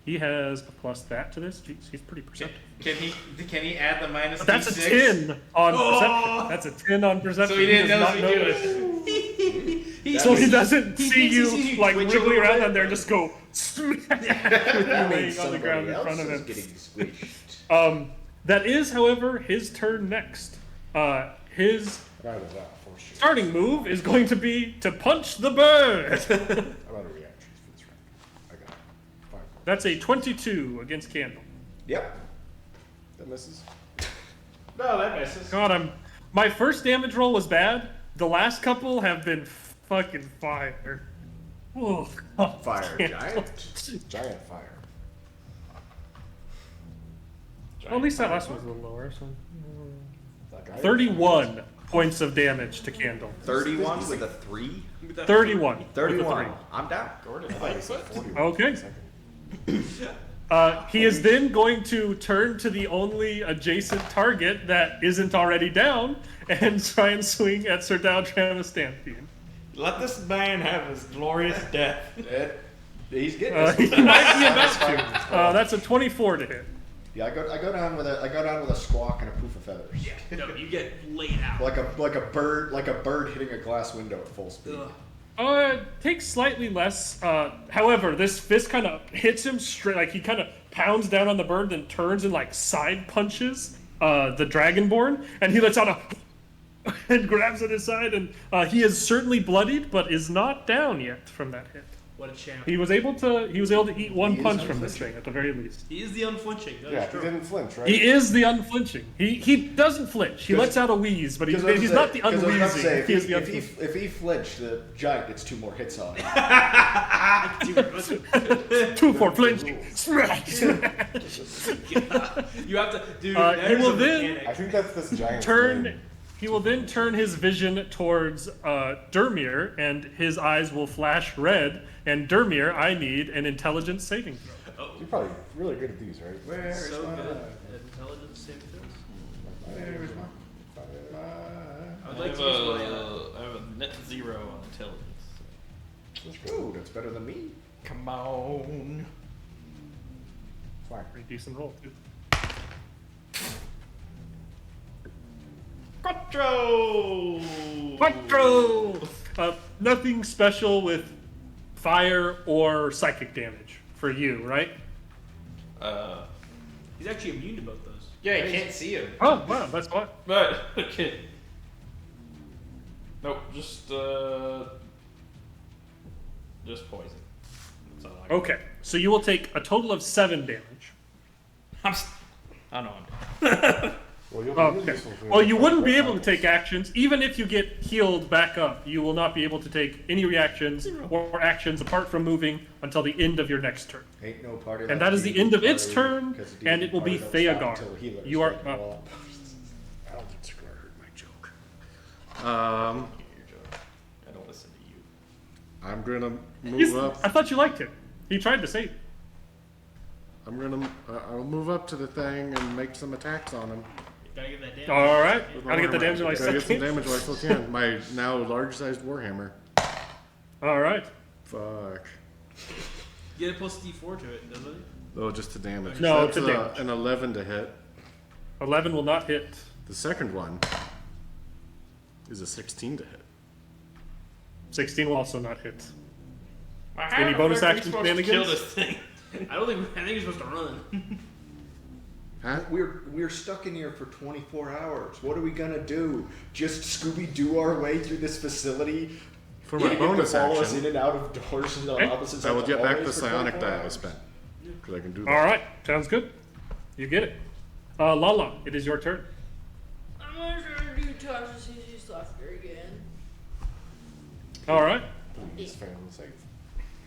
S1: He has a plus that to this. Jeez, he's pretty perceptive.
S7: Can he add the minus
S1: That's a
S7: D6?
S1: 10 on perception. That's a 10 on perception.
S7: So he didn't
S1: does
S7: know
S1: not
S7: he
S1: notice.
S7: do
S1: So he doesn't
S8: he
S1: see
S8: thinks he sees
S1: you
S8: you
S1: like
S8: twitch a
S1: wriggling
S8: little
S1: around
S8: bit.
S1: on there, just go smack laying on the ground in front of him.
S2: Getting squished.
S1: That is, however, his turn next. His
S3: Right with that, for sure.
S1: starting move is going to be to punch the bird.
S3: How about a reaction for this round? I got 5.
S1: That's a 22 against Candle.
S2: Yep.
S3: That misses.
S7: No, that misses.
S1: God, my first damage roll was bad. The last couple have been fucking fire. Oh, God,
S2: Fire
S1: Candle.
S2: giant.
S3: Giant fire.
S1: Well, at least that last one was a little lower. So.
S3: That guy
S1: 31 points of damage to Candle.
S2: 31 with a 3?
S1: 31. with a
S2: 31.
S1: three.
S2: I'm down.
S3: I thought he said 41
S1: Okay.
S3: for a second.
S1: He is then going to turn to the only adjacent target that isn't already down and try and swing at Sir Dow Tramestampede.
S6: Let this man have his glorious death.
S2: He's getting
S1: He might be about to. That's a 24 to hit.
S2: Yeah, I go down with a squawk and a poof of feathers.
S8: No, you get laid out.
S2: Like a bird hitting a glass window at full speed.
S1: Takes slightly less. However, this fist kind of hits him straight. Like he kind of pounds down on the bird, then turns and like side punches the Dragonborn, and he lets out a and grabs at his side, and he is certainly bloodied, but is not down yet from that hit.
S8: What a champ.
S1: He was able to eat one
S2: He is
S1: punch from this
S2: unflinching.
S1: thing at the very least.
S8: He is the unflinching. That
S3: Yeah,
S8: is
S3: he
S8: true.
S3: didn't flinch, right?
S1: He is the unflinching. He doesn't flinch. He lets out a wheeze, but he's not the unwheezing. He is the unflinching.
S2: If he flinched, the giant gets 2 more hits on him.
S1: 2 for flinching. Smack.
S8: You have to, dude.
S1: He
S8: there's
S1: will
S8: a
S1: then
S8: mechanic.
S3: I think that's this giant
S1: turn. He will then turn his vision towards Dermir, and his eyes will flash red. And Dermir, I need an intelligence saving throw.
S3: You're probably really good at these, right?
S8: So good at intelligence saving throws.
S3: Where's my
S8: I would
S6: I
S8: like
S6: have,
S8: to use my.
S6: I have a net 0 on intelligence.
S2: Ooh, that's better than me.
S6: Come on.
S3: Fine.
S1: Pretty decent roll, too.
S6: Quattro!
S1: Quattro! Nothing special with fire or psychic damage for you, right?
S8: He's actually immune to both those.
S7: Yeah, you can't see him.
S1: Oh, wow, that's what.
S6: But okay. Nope, just poison. That's all I got.
S1: Okay, so you will take a total of 7 damage.
S6: I know I'm doing.
S3: Well, you'll be really
S1: Okay.
S3: useful if we
S1: Well,
S3: have
S1: you
S3: to
S1: wouldn't
S3: fight
S1: be able to
S3: battles.
S1: take actions. Even if you get healed back up, you will not be able to take any reactions or actions apart from moving until the end of your next turn.
S2: Ain't no party.
S1: And
S2: like
S1: that is the
S2: D&D
S1: end of its
S2: party,
S1: turn,
S2: 'cause
S1: and
S2: D&D
S1: it will be
S2: party don't stop
S1: Theogar.
S2: until healers
S1: You are
S2: take it
S1: up.
S2: all up.
S3: I don't think it's gonna hurt my joke.
S6: Your joke. I don't listen to you.
S9: I'm gonna
S1: He's-
S9: move up.
S1: I thought you liked him. He tried to save.
S9: I'm gonna. I'll move up to the thing and make some attacks on him.
S8: Gotta get that damage.
S1: All right,
S9: With my
S1: gotta get the
S9: warhammer.
S1: damage on my
S9: Gotta get some
S1: second.
S9: damage while I still can. My now large-sized warhammer.
S1: All right.
S9: Fuck.
S8: Get a plus D4 to it, doesn't it?
S9: Oh, just to damage.
S1: No,
S9: That's
S1: to damage.
S9: an 11 to hit.
S1: 11 will not hit.
S9: The second one is a 16 to hit.
S1: 16 will also not hit.
S6: How
S1: Any
S6: the
S1: bonus
S6: fuck are we
S1: action
S6: supposed to kill
S1: shenanigans?
S6: this thing?
S8: I think you're supposed to run.
S9: Huh?
S2: We're stuck in here for 24 hours. What are we gonna do? Just Scooby-Doo our way through this facility?
S9: For my
S2: Get him to
S9: bonus
S2: follow us in
S9: action,
S2: and out of doors and on
S1: Okay.
S2: opposite sides
S9: I will
S2: of
S9: get back the
S2: hallways for
S9: psionic
S2: 24
S9: die I
S2: hours?
S9: spent. Because I can do that.
S1: All right, sounds good. You get it. Lala, it is your turn.
S5: I'm gonna try to do toxicity softer again.
S1: All right.
S3: Please fail the save.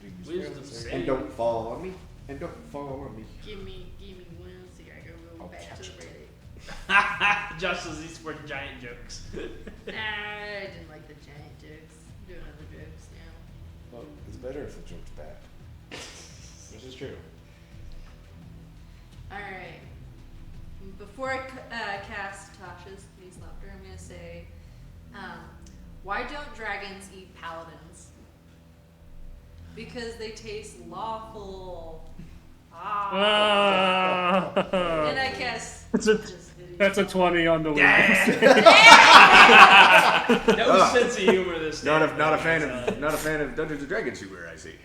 S3: Please
S8: Wisdom
S3: fail the
S8: save.
S3: save.
S2: And don't fall on me. And don't fall on me.
S5: Give me 1 second. I gotta go
S3: I'll
S5: back
S3: catch
S5: to the
S3: it.
S5: Reddit.
S8: Josh says these were giant jokes.
S5: I didn't like the giant jokes. I'm doing other jokes now.
S3: Well, it's better if the joke's bad.
S6: This is true.
S5: Alright. Before I cast Tasha's Please Laughter, I'm gonna say, why don't dragons eat paladins? Because they taste lawful. Ah. And I cast
S1: That's a-
S5: this video.
S1: That's a 20 on the list.
S8: That was sense of humor this
S4: Not
S8: time.
S4: a fan of Dungeons and Dragons humor, I see.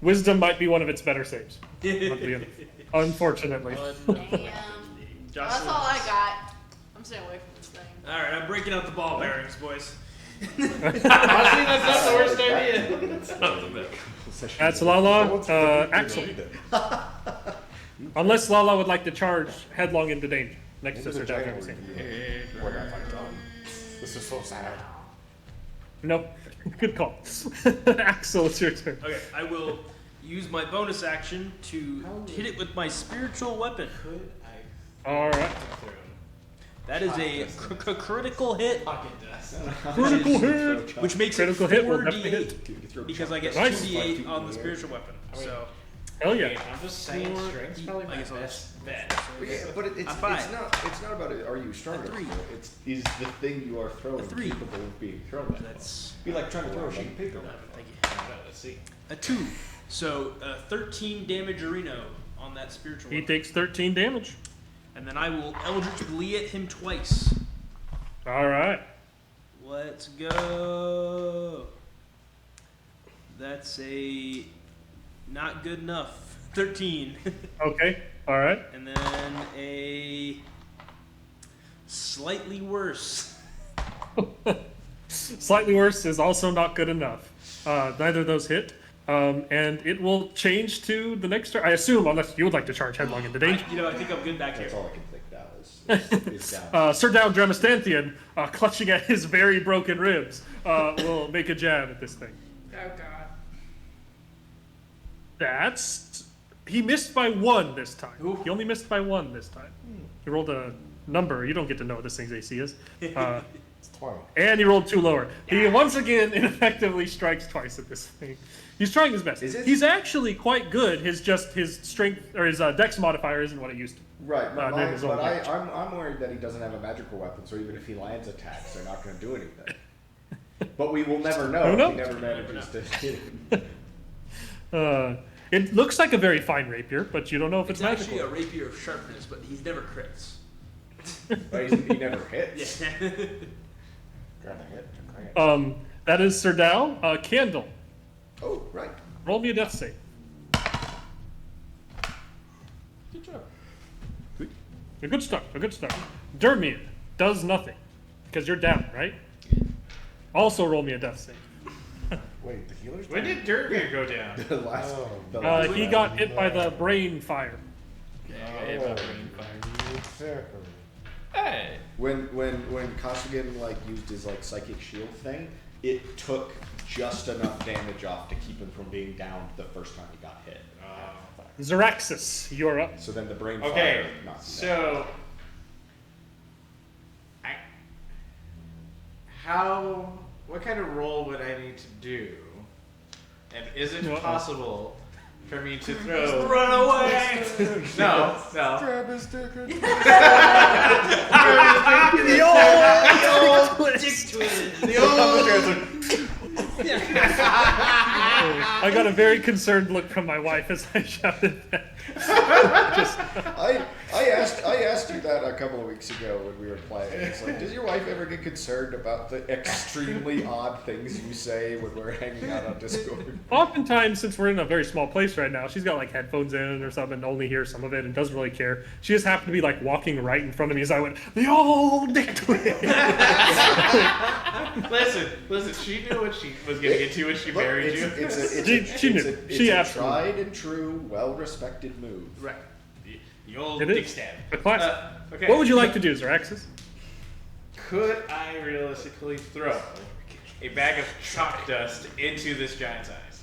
S1: Wisdom might be one of its better saves. Unfortunately.
S5: Damn.
S8: Josh
S5: That's all I got. I'm staying away from this thing.
S8: Alright, I'm breaking out the ball bearings, boys.
S6: Honestly, that's not the worst idea. That's not the best.
S1: That's Lala.
S3: Someone's fucking
S1: Axel.
S3: read it.
S1: Unless Lala would like to charge headlong into danger next to
S3: This
S1: Sir
S3: is a
S1: Davin.
S3: giant We're gonna fight Tom. This is so sad.
S1: Nope. Good call. Axel, it's your turn.
S8: Okay, I will use my bonus action to hit it with my spiritual weapon.
S1: All right.
S8: That is a critical hit,
S1: Critical hit.
S8: which makes
S1: Critical
S8: it
S1: hit will definitely
S8: 4d8 because I get
S1: Nice.
S8: 2d8 on the spiritual weapon. So
S1: Hell yeah.
S6: I'm just saying,
S8: Four,
S6: strength's
S8: eight,
S6: probably
S8: I
S6: my
S8: guess I'll
S6: best bet.
S2: Yeah, but it's
S8: A 5.
S2: not about it. Are you strong?
S8: A 3.
S2: It's is the thing you are throwing
S8: A 3.
S2: capable of being thrown at?
S8: that's
S2: Be like trying to throw a sheet of paper.
S8: thank you.
S6: Let's see.
S8: A 2. So 13 damage Reno on that spiritual
S1: He
S8: weapon.
S1: takes 13 damage.
S8: And then I will Eldritch Blea him twice.
S1: All right.
S8: Let's go. That's a not good enough. 13.
S1: Okay. All right.
S8: And then a slightly worse.
S1: Slightly worse is also not good enough. Neither of those hit. And it will change to the next turn. I assume, unless you would like to charge headlong into danger.
S8: I think I'm good back here.
S2: That's all I can think now is down.
S1: Sir Down Dramastanthian, clutching at his very broken ribs, will make a jab at this thing.
S5: Oh god.
S1: He missed by 1 this time.
S8: Ooh.
S1: He only missed by 1 this time. He rolled a number. You don't get to know what this thing's AC is.
S3: It's 20.
S1: And he rolled 2 lower. He once again ineffectively strikes twice at this thing. He's trying his best.
S2: Is it?
S1: He's actually quite good. His strength or his dex modifier isn't what it used to.
S2: Right, but,
S1: Then his own damage.
S2: I'm worried that he doesn't have a magical weapon, so even if he lands attacks, they're not going to do anything. But we will never know
S1: Who
S2: if
S1: knows?
S2: he never manages to hit him.
S1: It looks like a very fine rapier, but you don't know if it's,
S8: It's actually
S1: magical.
S8: a rapier of sharpness, but he's never crits.
S2: But he never hits.
S8: Yeah.
S3: Gonna hit. Great.
S1: That is Sir Dow. Candle.
S2: Oh, right.
S1: Roll me a death save. A good start. A good start. Dermir does nothing because you're down, right? Also, roll me a death save.
S3: Wait, the healer's
S7: When
S3: down?
S7: did Dermir go down?
S2: The last.
S3: Oh.
S2: the last
S1: He
S2: round.
S1: got hit by the brain fire.
S6: Hey.
S2: When Costigan like used his like psychic shield thing, it took just enough damage off to keep him from being down the first time he got hit.
S1: Zaraxis, you're up.
S2: So then the brain
S7: Okay,
S2: fire knocked him
S7: so what kind of roll would I need to do? And is it possible for me to throw?
S8: Run away!
S7: No.
S3: Grab his dick and
S8: The old dick twist.
S7: The old.
S1: I got a very concerned look from my wife as I shouted that.
S2: I asked you that a couple of weeks ago when we were playing. It's like, does your wife ever get concerned about the extremely odd things you say when we're hanging out on Discord?
S1: Oftentimes, since we're in a very small place right now, she's got like headphones in or something, and only hears some of it and doesn't really care. She just happened to be like walking right in front of me as I went, the old dick twist.
S7: Listen. She knew what she was gonna get to when she married you.
S1: She knew. She
S2: a
S1: absolutely
S2: tried and true, well-respected move.
S7: Right. The old
S1: It
S7: dick
S1: is.
S7: stab.
S1: A classic.
S7: Okay.
S1: What would you like to do, Zaraxis?
S7: Could I realistically throw a bag of chalk dust into this giant's eyes?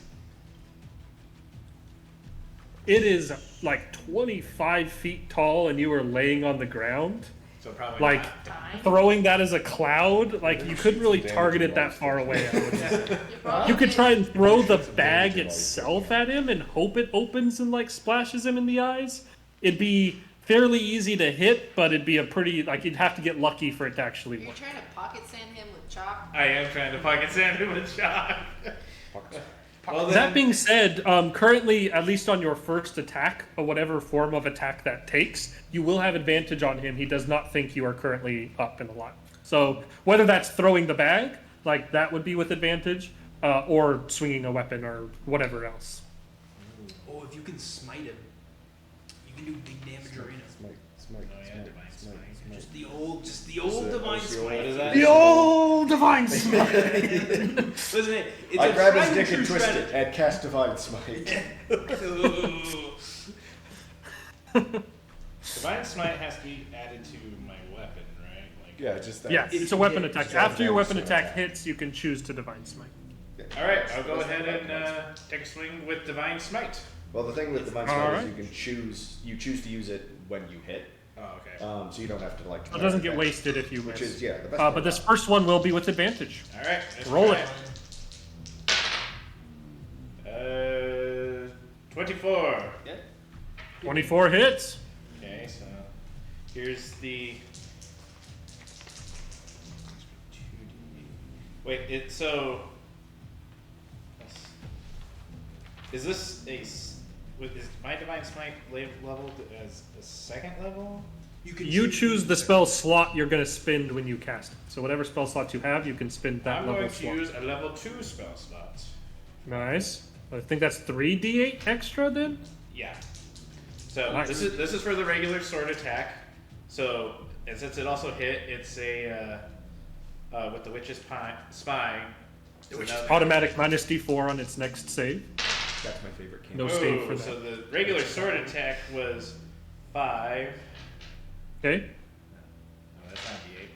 S1: It is like 25 feet tall, and you are laying on the ground.
S7: So probably
S1: Like
S7: not.
S1: throwing that as a cloud, like you couldn't really target it that far away. I would say. You could try and throw the bag itself at him and hope it opens and like splashes him in the eyes. It'd be fairly easy to hit, but it'd be a pretty like you'd have to get lucky for it to actually
S5: Are you
S1: work.
S5: trying to pocket sand him with chalk?
S7: I am trying to pocket sand him with chalk. Well,
S1: That being said, currently, at least on your first attack, or whatever form of attack that takes, you will have advantage on him. He does not think you are currently up and alive. So whether that's throwing the bag, like that would be with advantage, or swinging a weapon or whatever else.
S8: Oh, if you can smite him, you can do big damage arena.
S3: Smite.
S8: Just the old divine smite.
S6: What is that?
S1: The old divine smite.
S8: Listen, it's
S2: I
S8: a
S2: grab his
S8: tried
S2: dick
S8: true
S2: and twist
S8: strategy.
S2: it and cast Divine Smite.
S7: Divine Smite has to be added to my weapon, right? Like,
S3: Yeah, just that.
S1: Yeah, it's a weapon
S8: Yeah,
S1: attack.
S3: just
S1: After your
S3: advantage
S1: weapon
S3: to
S1: attack
S3: attack.
S1: hits, you can choose to divine smite.
S7: All right, I'll go ahead and take a swing with Divine Smite.
S2: Well, the thing with Divine
S1: All
S2: Smite
S1: right.
S2: is you choose to use it when you hit,
S7: Oh, okay.
S2: so you don't have to like.
S1: It doesn't get wasted if you
S2: Which
S1: miss.
S2: is the best.
S1: But this first one will be with advantage.
S7: All right, let's
S1: Roll
S7: try
S1: it.
S7: 24.
S1: 24 hits.
S7: Okay, so here's the. Wait, so. Is this is my Divine Smite leveled as a second level?
S1: You choose the spell slot you're going to spend when you cast it. So whatever spell slots you have, you can spend that
S7: I'm
S1: level
S7: going to
S1: slot.
S7: use a level 2 spell slot.
S1: Nice. I think that's 3d8 extra then?
S7: Yeah. So
S1: Nice.
S7: this is for the regular sword attack. So and since it also hit, it's a with the witch's spine. So now-
S1: Automatic minus d4 on its next save.
S2: That's my favorite candy.
S1: No save for
S7: So
S1: that.
S7: the regular sword attack was 5.
S1: Okay?
S7: No, that's not D8.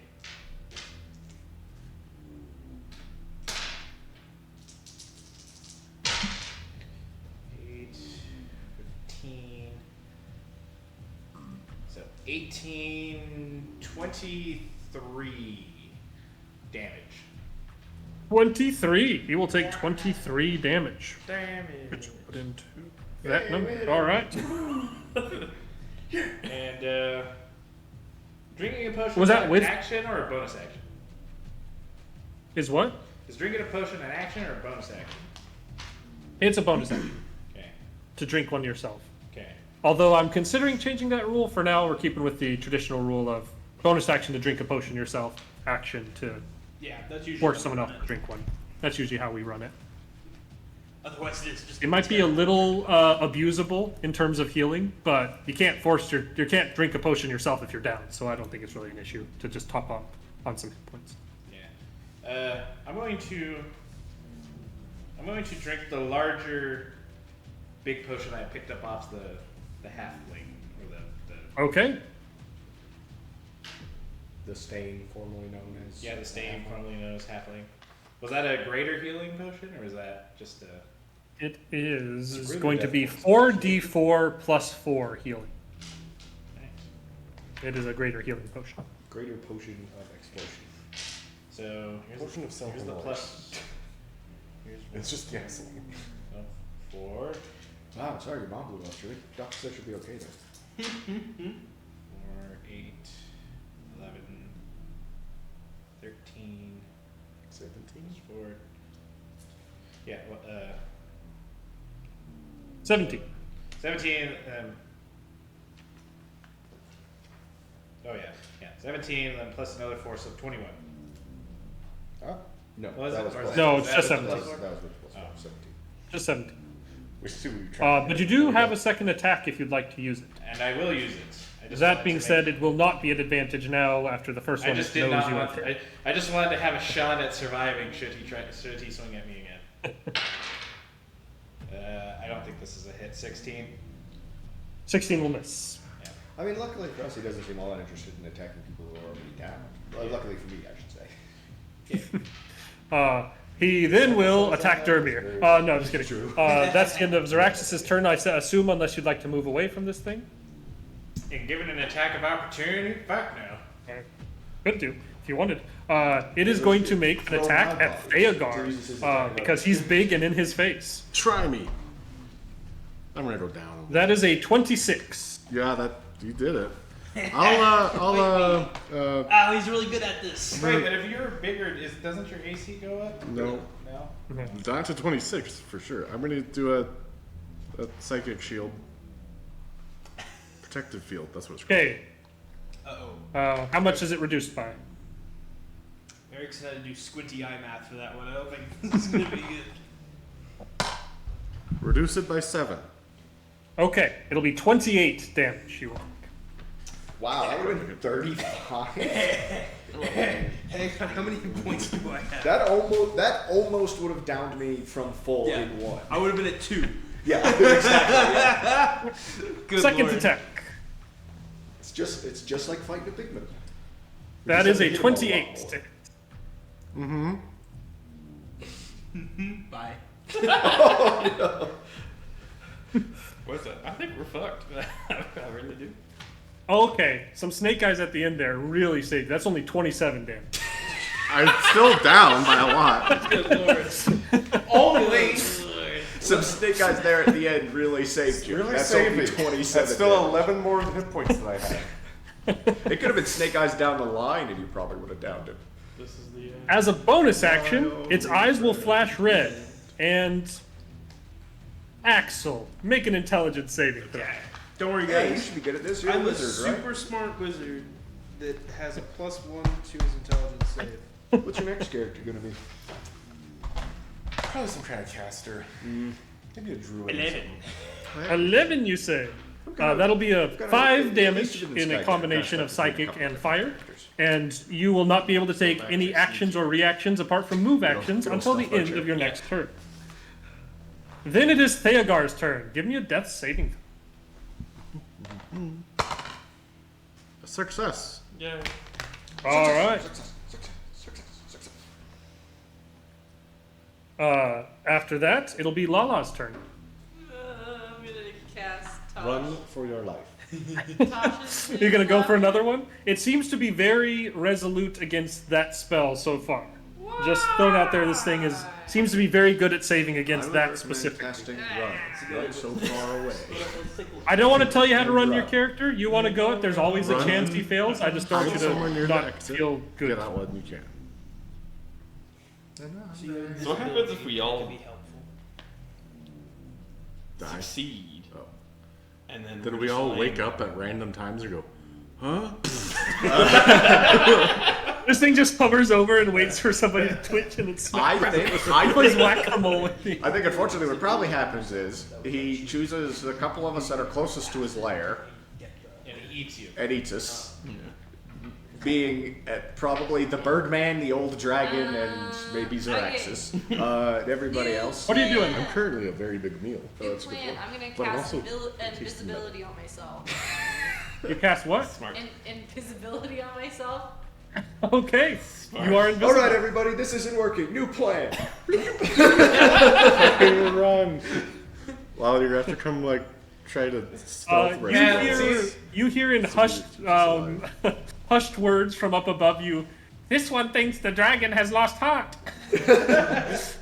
S7: Eight, 15. So 18, 23 damage.
S1: 23. He will take 23 damage. Which put into that number. All right.
S7: And drinking a potion
S1: Was that
S7: an
S1: with-
S7: action or a bonus action?
S1: Is what?
S7: Is drinking a potion an action or a bonus action?
S1: It's a bonus action
S7: Okay.
S1: to drink one yourself.
S7: Okay.
S1: Although I'm considering changing that rule. For now, we're keeping with the traditional rule of bonus action to drink a potion yourself, action to
S8: Yeah, that's usually
S1: force
S8: how
S1: someone
S8: we
S1: else
S8: run
S1: to drink one. That's usually how we run it.
S8: Otherwise, it's just.
S1: It might be a little abusable in terms of healing, but you can't you can't drink a potion yourself if you're down. So I don't think it's really an issue to just top up on some hit points.
S7: Yeah. I'm going to drink the larger big potion I picked up off the halfling or the
S1: Okay.
S2: The stain, formerly known as.
S7: the stain formerly known as halfling. Was that a greater healing potion or was that just a?
S1: It is
S2: It's really
S1: going to be
S2: death
S1: 4d4 plus 4 healing.
S7: Nice.
S1: It is a greater healing potion.
S2: Greater potion of explosion.
S7: So here's
S3: Potion of
S7: here's the
S3: self-knowledge.
S7: plus. Here's
S3: It's just gasoline.
S7: 4,
S2: Wow, sorry, your mom blew up, Julie. Doctor said she'll be okay though.
S7: 4, 8, 11, 13,
S3: 17?
S7: 4. Yeah,
S1: 17.
S7: 17. Oh yeah, 17, then plus another 4, so 21.
S2: Huh? No,
S7: Was
S2: that
S7: it?
S2: was
S7: Or is
S2: plus.
S1: No,
S7: that-
S1: it's
S7: that
S1: just
S7: was
S1: 17.
S2: That was,
S7: plus four?
S2: that was with plus
S7: Oh.
S2: 17.
S1: Just 17.
S3: We still be trying.
S1: But you do have a second attack if you'd like to use it.
S7: And I will use it. I just
S1: That
S7: wanted
S1: being
S7: to
S1: said,
S7: make-
S1: it will not be an advantage now after the first
S7: I
S1: one
S7: just
S1: knows
S7: did not
S1: you
S7: want.
S1: have hit.
S7: I just wanted to have a shot at surviving. Should he swing at me again? I don't think this is a hit. 16.
S1: 16 will miss.
S7: Yeah.
S2: I mean, luckily for us, he doesn't seem all that interested in attacking people who are already down. Well, luckily for me, I should say.
S1: He then will attack Dermir. No, just kidding. That's the end of Xeraxis' turn, I assume, unless you'd like to move away from this thing.
S7: And given an attack of opportunity, fuck no.
S1: Could do, if you wanted. It is going to make an attack at Theogar, because he's big and in his face.
S9: Try me. I'm gonna go down.
S1: That is a 26.
S9: Yeah, that you did it. I'll
S8: Oh, he's really good at this.
S7: Wait, but if you're bigger, doesn't your AC go up?
S9: No.
S7: No.
S9: down to 26 for sure. I'm gonna do a psychic shield, protective field. That's what it's called.
S1: Okay.
S8: Uh-oh.
S1: How much is it reduced by?
S8: Eric's had to do squinty eye math for that one. I don't think this is going to be good.
S9: Reduce it by 7.
S1: Okay, it'll be 28 damage. You will.
S2: Wow, that would have been 35.
S8: Hang on, how many points do I have?
S2: That almost would have downed me from full in one.
S8: I would have been at 2.
S2: Yeah, exactly. Yeah.
S8: Good
S1: Second
S8: Lord.
S1: attack.
S2: It's just like fighting a pigman.
S1: That is a
S2: Hit him a lot
S1: 28
S2: more.
S1: to hit.
S8: Bye.
S6: What's that? I think we're fucked. I really do.
S1: Okay, some snake eyes at the end there really saved. That's only 27 damage.
S9: I'm still down by a lot.
S6: Good lord.
S7: Only.
S2: Some snake eyes there at the end really saved you.
S3: Really
S2: That's
S3: saved
S2: only
S3: me.
S2: 27.
S3: That's still
S2: damage.
S3: 11 more hit points than I had.
S2: It could have been snake eyes down the line, and you probably would have downed him.
S6: This is the.
S1: As a bonus action, its eyes will flash red. And Axel, make an intelligence saving throw.
S8: Don't worry,
S2: Hey, you
S8: guys.
S2: should be good at this. You're
S8: I'm
S2: a
S8: a
S2: wizard, right?
S8: super smart wizard that has a +1 to his intelligence save.
S2: What's your next character gonna be?
S3: Probably some kind of caster. Maybe a druid.
S8: 11.
S1: 11, you say? That'll be a
S2: got
S1: 5
S2: a-
S1: damage
S2: in
S1: in a
S2: Skygate.
S1: combination
S2: Got
S1: of
S2: a
S1: psychic
S2: couple
S1: and
S2: different
S1: fire.
S2: characters.
S1: And you will not be able to take any actions or reactions apart from move actions
S2: good old
S1: until the
S2: stuff right
S1: end
S2: here.
S1: of your next turn. Then it is Theogar's turn. Give me a death saving.
S9: A success.
S6: Yeah.
S1: All right. After that, it'll be Lala's turn.
S5: I'm gonna cast Tosh.
S3: Run for your life.
S5: Tosh's
S1: You're gonna go for
S5: Ninja.
S1: another one? It seems to be very resolute against that spell so far. Just thrown out there, this thing seems to be very good at saving against that specific.
S2: Casting run. Right so far away.
S1: I don't want to tell you how to run your character. You want to go it. There's always a
S9: Run.
S1: chance he fails. I just don't want
S9: Hide
S1: you
S9: somewhere near
S1: to
S9: the
S1: not
S9: exit.
S1: feel good.
S9: Get out when you can.
S6: So what happens if we all
S8: Be helpful.
S9: Die.
S6: succeed?
S9: Oh.
S6: And then
S9: Then
S6: we're
S9: we
S6: just
S9: all
S6: laying
S9: wake
S6: there?
S9: up at random times and go, huh?
S1: This thing just hovers over and waits for somebody to twitch and it smacks.
S4: I
S1: Plays
S4: think,
S1: whack-a-mole with me.
S4: I think unfortunately what probably happens is he chooses a couple of us that are closest to his lair
S7: And he eats you.
S4: and eats us. Being probably the Birdman, the old dragon, and maybe Xeraxis. And everybody else.
S1: What are you doing?
S9: I'm currently a very big meal. So
S5: Good
S9: that's a good
S5: plan.
S9: point.
S5: I'm gonna
S9: But I'm
S5: cast
S9: also
S5: invisibility on myself.
S1: You cast what?
S6: Smart.
S5: Invisibility on myself.
S1: Okay. You are invisible.
S2: All right, everybody, this isn't working. New plan.
S9: Fucking run. Well, you're gonna have to come like try to stealth
S1: You
S9: rescue.
S1: you hear in hushed hushed words from up above you. This one thinks the dragon has lost heart. This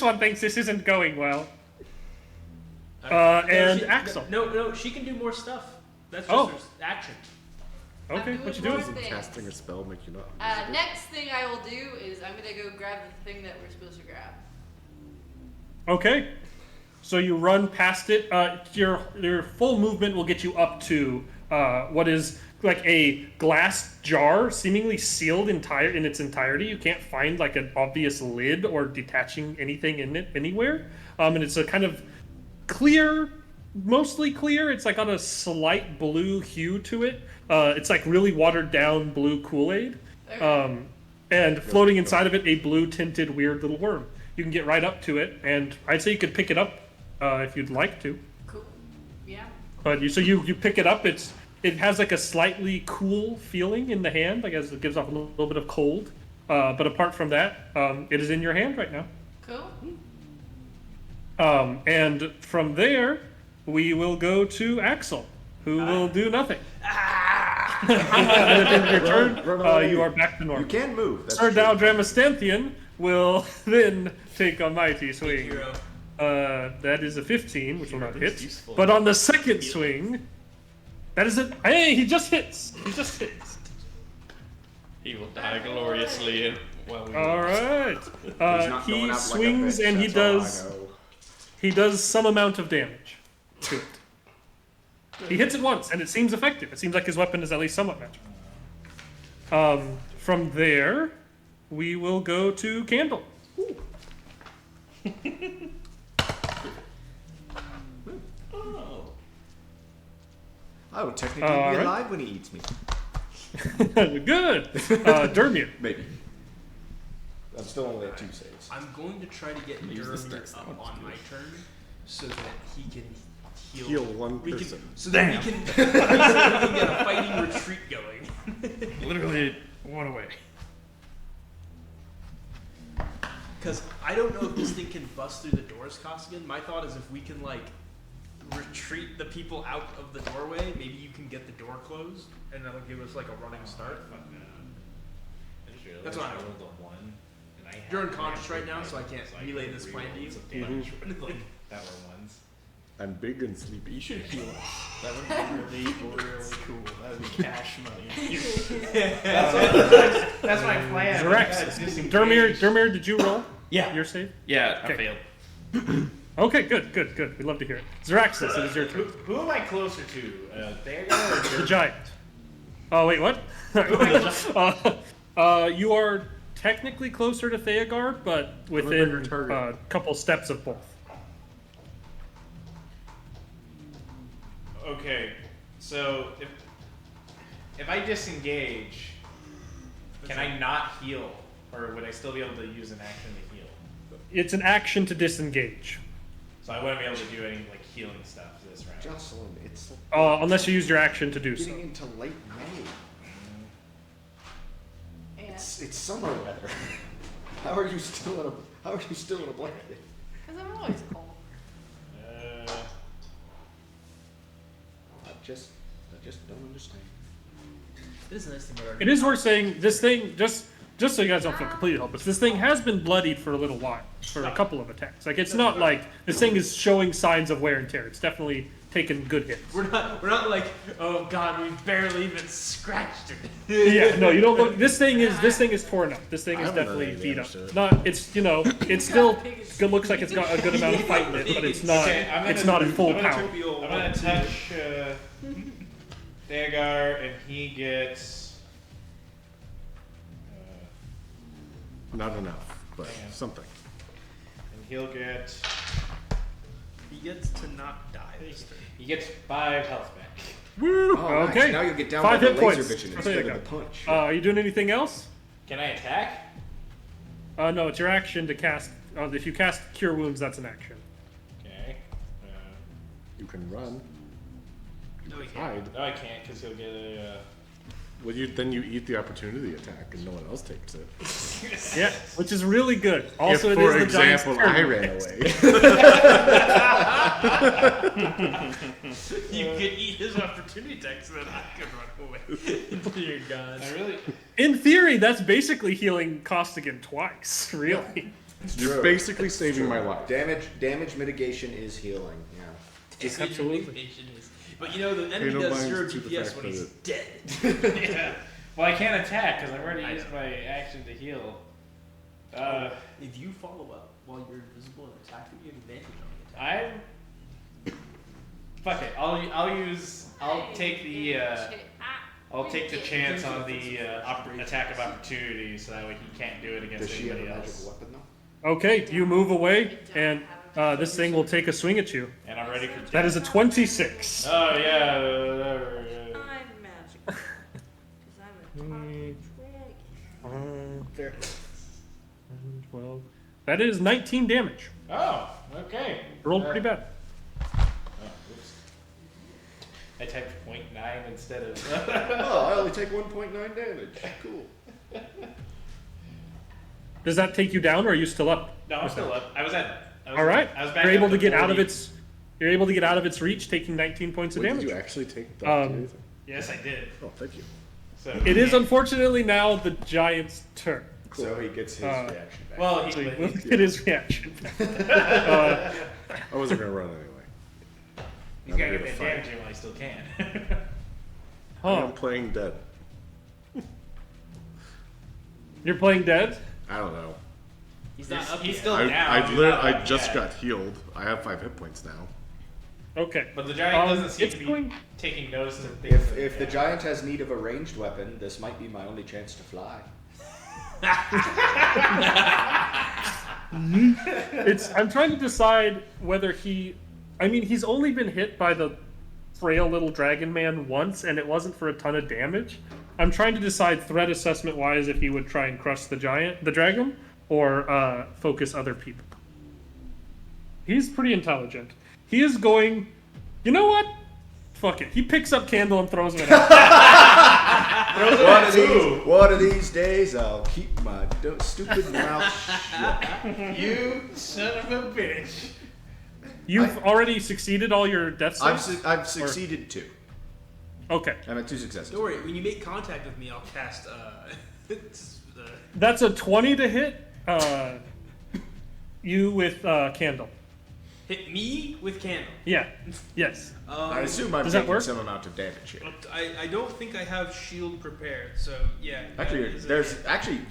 S1: one thinks this isn't going well. And Axel.
S8: No, she can do more stuff. That's just
S1: Oh.
S8: her action.
S1: Okay,
S5: I'm
S1: what you
S5: doing
S1: doing?
S5: more things.
S9: Casting a spell make you not.
S5: Next thing I will do is I'm gonna go grab the thing that we're supposed to grab.
S1: Okay. So you run past it. Your full movement will get you up to what is like a glass jar, seemingly sealed in its entirety. You can't find like an obvious lid or detaching anything in it anywhere. And it's a kind of clear, mostly clear. It's like got a slight blue hue to it. It's like really watered down blue Kool-Aid.
S5: Okay.
S1: And floating inside of it, a blue tinted weird little worm. You can get right up to it, and I'd say you could pick it up if you'd like to.
S5: Cool. Yeah.
S1: But you pick it up. It has like a slightly cool feeling in the hand. I guess it gives off a little bit of cold. But apart from that, it is in your hand right now.
S5: Cool.
S1: And from there, we will go to Axel, who will do nothing. And at the end of your turn,
S4: Run away.
S1: you are back to normal.
S4: You can move. That's
S1: Sir
S4: true.
S1: Dow Dramastanthian will then take a mighty swing.
S8: Hero.
S1: That is a 15, which will not hit.
S6: useful.
S1: But on the second swing, that is a. Hey, he just hits. He just hits.
S6: He will die gloriously while we.
S1: All right.
S4: He's not going
S1: He
S4: out like a
S1: swings
S4: bitch,
S1: and he
S4: that's all I
S1: does.
S4: know.
S1: He does some amount of damage to it. He hits it once, and it seems effective. It seems like his weapon is at least somewhat magical. From there, we will go to Candle.
S6: Oh.
S4: I would technically
S1: All
S4: be
S1: right.
S4: alive when he eats me.
S1: Good. Dermir.
S4: Maybe.
S2: I'm still only at 2 saves.
S8: I'm going to try to get
S6: Use this
S8: Dermir
S6: next
S8: up
S6: one.
S8: on my turn so that he can heal.
S9: Heal one
S8: we
S9: person.
S8: Can, so that we can, so that we can get a fighting retreat going.
S6: Literally one away.
S8: Because I don't know if this thing can bust through the doors, Costigan. My thought is if we can, like, retreat the people out of the doorway, maybe you can get the door closed, and that'll give us, like, a running start. That's what I
S7: rolled a 1. And I had
S8: You're unconscious right now, so I can't relay this plan to you.
S7: Like, that were 1s.
S9: I'm big and sleepy.
S6: You should heal us. That would be really, really cool. That would be cash money.
S7: That's my plan.
S1: Xeraxis. Dermir, did you roll?
S6: Yeah.
S1: Your save?
S6: Yeah, I
S1: Okay.
S6: failed.
S1: Okay, good. We'd love to hear it. Xeraxis, it is your turn.
S7: Who am I closer to? Theagar or
S1: The giant. Oh, wait, what? You are technically closer to Theagard, but within
S9: bigger target.
S1: a couple steps of both.
S7: Okay, so if I disengage, can I not heal, or would I still be able to use an action to heal?
S1: It's an action to disengage,
S7: So I wouldn't be able to do any like healing stuff this round.
S2: Jocelyn, it's
S1: unless you use your action to do so.
S2: getting into late May.
S5: And
S2: It's summer weather. How are you still in a blanket?
S5: because I'm always cold.
S2: I just don't understand.
S8: It is a nice thing about our
S1: It is worth saying this thing, just so you guys don't feel completely helpless, this thing has been bloodied for a little while, for a couple of attacks. Like, it's not like this thing is showing signs of wear and tear. It's definitely taken good hits.
S8: We're not like, oh god, we barely even scratched it.
S1: Yeah, no, you don't look. This thing is torn up. This thing
S9: I
S1: is
S9: haven't done
S1: definitely
S9: any
S1: beat
S9: damage
S1: up.
S9: to it.
S1: It still it looks like it's got a good amount of fight in it, but it's not.
S7: Okay, I'm
S1: It's
S7: gonna-
S1: not in full
S7: I'm gonna
S1: power.
S7: I'm gonna touch Theagar, and he gets
S9: Not enough, but
S7: Damn.
S9: something.
S7: And he'll get.
S8: He gets to not die this turn.
S7: He gets 5 health back.
S1: Woo!
S4: Oh, nice.
S1: Okay.
S4: Now you'll get down
S1: 5
S4: by
S1: hit
S4: the
S1: points.
S4: laser vision
S1: There
S4: instead
S1: you
S4: of the
S1: go.
S4: punch.
S1: Are you doing anything else?
S7: Can I attack?
S1: No, it's your action to cast. If you cast Cure Wounds, that's an action.
S7: Okay.
S9: You can run.
S8: No, he can't.
S9: Hide.
S7: No, I can't because he'll get a.
S9: Well, then you eat the opportunity attack, and no one else takes it.
S1: Yeah, which is really good. Also,
S9: if,
S1: it
S9: for
S1: is the giant's
S9: example,
S1: turn.
S9: I ran away.
S8: You can eat his opportunity attack so that I can run away. Dear God.
S7: I really.
S1: In theory, that's basically healing Costigan twice. Really.
S9: You're basically saving my life.
S2: Damage mitigation is healing. Yeah.
S8: Just
S1: Absolutely.
S8: But you know, the enemy
S9: Pay no
S8: does
S9: mind
S8: 0
S9: to the
S8: DPS
S9: fact
S8: when
S9: that
S8: he's
S9: it-
S8: dead.
S7: Yeah. Well, I can't attack because I've already
S8: I
S7: used
S8: know.
S7: my action to heal.
S8: If you follow up while you're invisible and attack him, you have advantage on the attack.
S7: Fuck it. I'll take the. I'll take the chance on the attack of opportunity, so that way he can't do it against
S2: Does she have a
S7: anybody
S2: magical
S7: else.
S2: weapon though?
S1: Okay, you move away, and this thing will take a swing at you.
S7: And I'm ready for.
S1: That is a 26.
S7: Oh yeah.
S5: I'm magical. Because I'm a talking dragon.
S1: 12. That is 19 damage.
S7: Oh, okay.
S1: Rolled pretty bad.
S7: Oh, oops. I typed 0.9 instead of.
S2: Oh, I only take 1.9 damage. Cool.
S1: Does that take you down, or are you still up?
S7: No, I'm still up. I was back
S1: You're able
S7: up
S1: to get out of
S7: 40.
S1: its. You're able to get out of its reach, taking 19 points of
S9: Wait,
S1: damage.
S9: did you actually take the
S1: Um,
S7: Yes, I did.
S9: Oh, thank you.
S7: So
S1: It is unfortunately now the giant's turn.
S2: So he gets his reaction back.
S7: Well,
S1: So
S7: he,
S1: we'll get his reaction. Uh,
S9: I wasn't gonna run anyway.
S7: he's
S9: I'm
S7: gonna
S9: here
S7: get
S9: to
S7: that
S9: fight.
S7: damage in while he still can.
S1: huh.
S9: I'm playing dead.
S1: You're playing dead?
S9: I don't know.
S8: He's not up
S7: He's
S8: yet.
S7: still
S9: I
S7: down. He's not
S9: I
S7: up
S9: just
S7: yet.
S9: got healed. I have 5 hit points now.
S1: Okay.
S7: But the giant doesn't seem
S1: it's
S7: to be
S1: going.
S7: taking notice of things.
S2: If the giant has need of a ranged weapon, this might be my only chance to fly.
S1: I'm trying to decide whether he. I mean, he's only been hit by the frail little dragon man once, and it wasn't for a ton of damage. I'm trying to decide threat assessment wise if he would try and crush the dragon, or focus other people. He's pretty intelligent. He is going. You know what? Fuck it. He picks up Candle and throws him at
S2: One of these days, I'll keep my stupid mouth shut.
S7: You son of a bitch.
S1: You've already succeeded all your death saves?
S2: I've succeeded 2.
S1: Okay.
S2: I'm at 2 successes.
S8: Don't worry, when you make contact with me, I'll cast
S1: That's a 20 to hit you with Candle.
S8: hit me with candle.
S1: Yeah. Yes.
S2: I assume I'm
S1: Does that
S2: taking
S1: work?
S2: some amount of damage here.
S8: I don't think I have shield prepared, so yeah.
S2: Actually,
S8: that is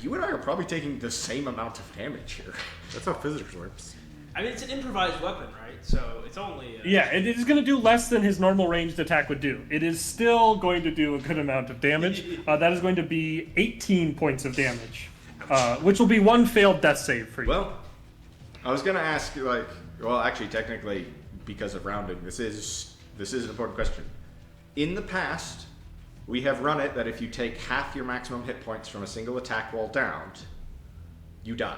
S2: you and I are probably taking the same amount of damage here.
S9: That's how physics works.
S8: I mean, it's an improvised weapon, right? So it's only.
S1: Yeah, it is going to do less than his normal ranged attack would do. It is still going to do a good amount of damage. That is going to be 18 points of damage, which will be 1 failed death save for you.
S2: Well, I was gonna ask you, actually, technically, because of rounding, this is an important question. In the past, we have run it that if you take half your maximum hit points from a single attack while downed, you die.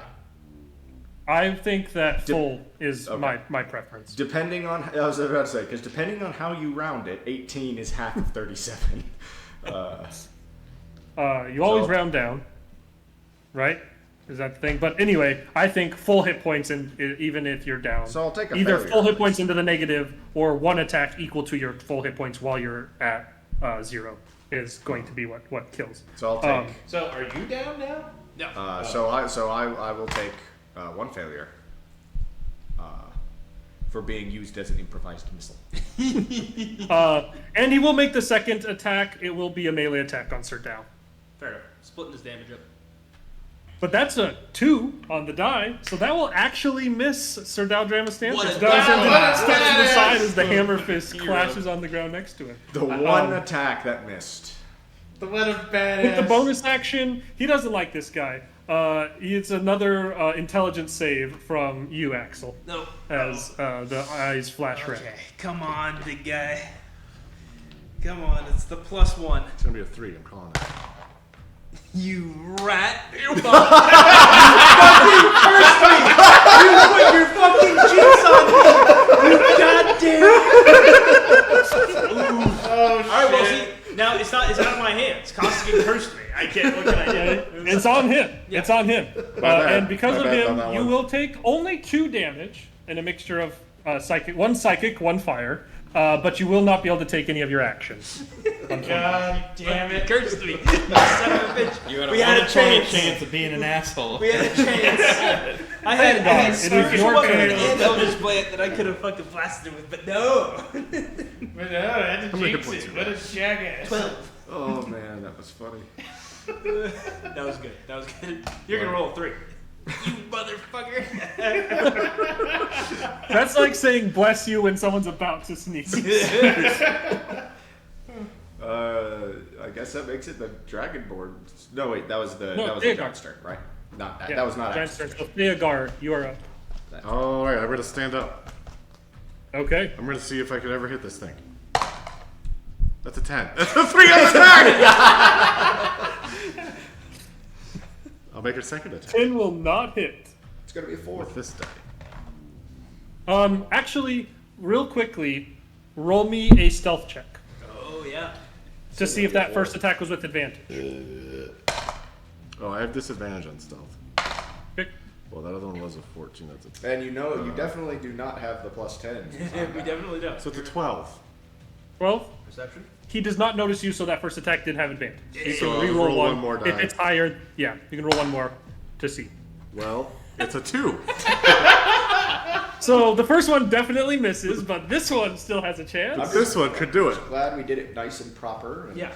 S1: I think that full is
S2: okay.
S1: my preference.
S2: Depending on, I was about to say, because depending on how you round it, 18 is half of 37.
S1: You always round down, right? Is that the thing? But anyway, I think full hit points, even if you're down.
S2: So I'll take a
S1: either
S2: failure,
S1: full hit
S2: at
S1: points into the negative, or 1 attack equal to your full hit points while you're at 0 is going to be what kills.
S2: So I'll take.
S7: So are you down now?
S8: No.
S2: So I will take 1 failure for being used as an improvised missile.
S1: And he will make the second attack. It will be a melee attack on Sir Dow.
S8: Fair enough. Splitting his damage up.
S1: But that's a 2 on the die, so that will actually miss Sir Dow Dramastantis.
S8: What a
S1: Steps to the
S7: badass!
S1: side as the hammer fist clashes on the ground next to him.
S2: The one attack that missed.
S7: The one of badass.
S1: With the bonus action, he doesn't like this guy. It's another intelligence save from you, Axel,
S8: No.
S1: as the eyes flash red.
S8: Okay, come on, big guy. Come on, it's the +1.
S9: It's gonna be a 3. I'm calling it.
S8: You rat! You fucking cursed me! You put your fucking cheeks on me! You goddamn! Alright, well, see, now it's out of my hands. Costigan cursed me. I can't. What can I do?
S1: It's on him.
S8: Yeah.
S1: It's on him.
S9: bad.
S1: And because
S9: My
S1: of
S9: bad on
S1: him,
S9: that
S1: you
S9: one.
S1: will take only 2 damage in a mixture of psychic, 1 psychic, 1 fire. But you will not be able to take any of your actions.
S6: God damn it.
S8: Cursed me. Son of a bitch.
S6: You had a
S8: We had a
S6: 120
S8: chance.
S6: chance of being an asshole.
S8: We had a chance. I had
S1: It is
S8: spiritual
S1: your
S8: weapon
S1: turn.
S8: and Eldritch Plant that I could have fucking blasted with, but no.
S6: But no, that's a
S9: How many hit
S6: jinx
S9: points
S6: it.
S9: you
S6: What
S9: got?
S6: a jackass.
S8: 12.
S4: Oh man, that was funny.
S8: That was good. That was good. You're gonna roll a 3. You motherfucker.
S1: That's like saying bless you when someone's about to sneeze.
S2: I guess that makes it the Dragonborn. No, wait, that was the
S1: No,
S2: that was the
S1: Theogar.
S2: giant's turn, right? Not that.
S1: Yeah,
S2: That was not
S1: Giant's
S2: Axel's
S1: turn.
S2: turn.
S1: So Theogar, you are up.
S9: All right, I'm gonna stand up.
S1: Okay.
S9: I'm gonna see if I could ever hit this thing. That's a 10. That's a 3 on attack! I'll make a second attack
S1: 10 will not hit.
S2: It's gonna be a 4.
S9: with this die.
S1: Actually, real quickly, roll me a stealth check
S8: Oh yeah.
S1: to see if that first attack was with advantage.
S9: Oh, I have disadvantage on stealth.
S1: Okay.
S9: Well, that other one was a 14. That's a
S2: And you know, you definitely do not have the +10.
S8: We definitely do.
S9: So it's a 12.
S1: 12.
S8: Perception.
S1: He does not notice you, so that first attack did have advantage. You
S9: So
S1: can
S9: I'll
S1: re-roll
S9: roll
S1: one.
S9: one more
S1: If
S9: die.
S1: it's higher, yeah, you can roll one more to see.
S9: Well, it's a 2.
S1: So the first one definitely misses, but this one still has a chance.
S9: This one could do it.
S2: Glad we did it nice and proper. And
S8: Yeah.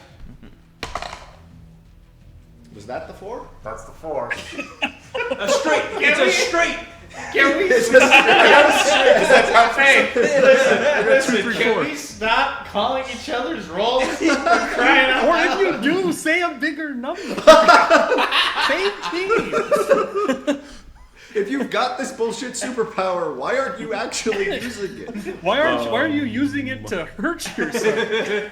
S2: Was that the 4?
S9: That's the 4.
S8: A straight. It's a straight.
S6: Can we
S9: That's
S6: Hey, listen,
S9: 2, 3,
S6: can
S9: 4.
S6: we stop calling each other's rolls? We're crying out
S1: Or
S6: loud.
S1: if you do, say a bigger number. Same team.
S2: If you've got this bullshit superpower, why aren't you actually using it?
S1: Why are you using it to hurt yourself?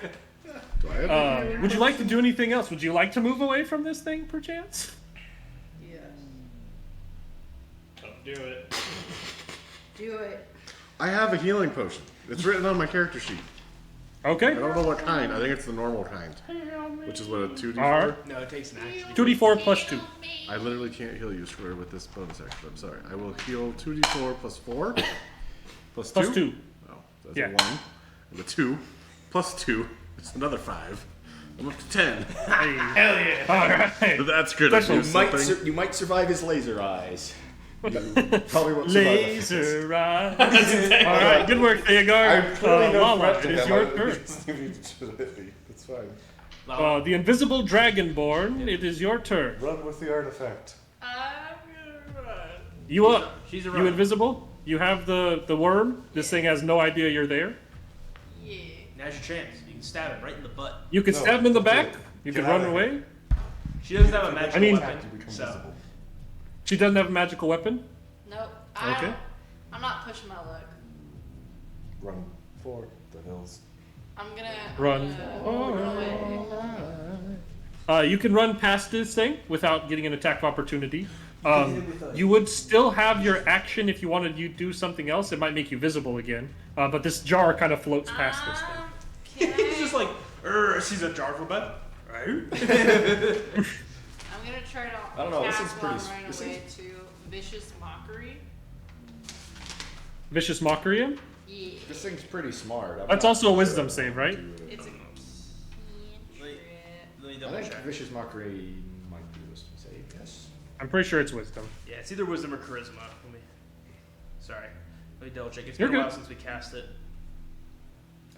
S9: Do I have
S1: Would you like to do anything else? Would you like to move away from this thing, perchance?
S5: Yes.
S6: Don't do it.
S5: Do it.
S9: I have a healing potion. It's written on my character sheet.
S1: Okay.
S9: I don't know what kind. I think it's the normal kind. Which is what, a 2d4?
S1: Alright.
S8: No, it takes an action.
S1: 2d4 plus 2.
S9: I literally can't heal you, Square, with this bonus action. I'm sorry. I will heal 2d4 plus 4. Plus 2?
S1: Plus 2.
S9: Oh, that's
S1: Yeah.
S9: a 1. And a 2. Plus 2. It's another 5. I'm up to 10.
S6: Hell yeah.
S1: Alright.
S9: That's good.
S1: Special.
S9: Do something.
S2: You might survive his laser eyes. You probably won't survive.
S1: Laser eyes. Alright, good work, Theogar. Lala, it is your turn.
S9: It's fine.
S1: The invisible Dragonborn, it is your turn.
S9: Run with the artifact.
S5: I'm gonna run.
S1: You up.
S8: She's a
S1: You
S8: runner.
S1: invisible? You have the worm. This thing has no idea you're there.
S5: Yeah.
S8: Now's your chance. You can stab it right in the butt.
S1: You can
S9: No,
S1: stab him in the
S9: don't do
S1: back.
S9: it.
S1: You
S9: Get
S1: can
S9: out
S1: run
S9: of
S1: away.
S8: She doesn't have a magical
S1: mean-
S8: weapon,
S9: You become
S8: so
S9: visible.
S1: She doesn't have a magical weapon.
S5: Nope.
S1: Okay.
S5: I'm not pushing my luck.
S9: Run for the hills.
S5: I'm gonna
S1: Run.
S5: run away.
S1: You can run past this thing without getting an attack of opportunity. You would still have your action if you wanted to do something else. It might make you visible again. But this jar kind of floats past this thing.
S8: he's just like, she's a jar for bed. Right?
S5: I'm gonna try to
S2: I don't know, this
S5: cast
S2: is
S5: while
S2: pretty-
S5: I'm running
S2: this
S5: away to Vicious Mockery.
S1: Vicious Mockery.
S5: Yeah.
S2: This thing's pretty smart.
S1: That's also a wisdom save, right?
S5: It's a cantrip.
S8: Let me
S2: I
S8: double
S2: think
S8: check.
S2: Vicious Mockery might be a wisdom save, yes.
S1: I'm pretty sure it's wisdom.
S8: Yeah, it's either wisdom or charisma. Sorry. Let me double check. It's
S1: You're
S8: been a while
S1: good.
S8: since we cast it.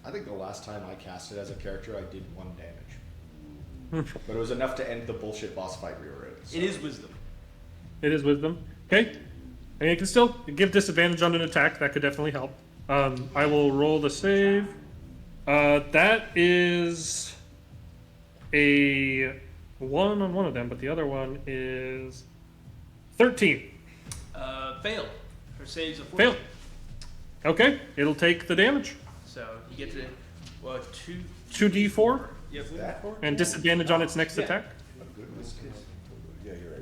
S2: I think the last time I cast it as a character, I did 1 damage. But it was enough to end the bullshit boss fight we were in. So.
S8: It is wisdom.
S1: It is wisdom. Okay. And you can still give disadvantage on an attack. That could definitely help. I will roll the save. That is a 1 on one of them, but the other one is 13.
S8: Failed. Her saves a 14.
S1: Failed. Okay, it'll take the damage.
S8: So you get to 2.
S1: 2d4
S8: Yep.
S3: That?
S1: and disadvantage on its next attack.
S3: Yeah, you're right.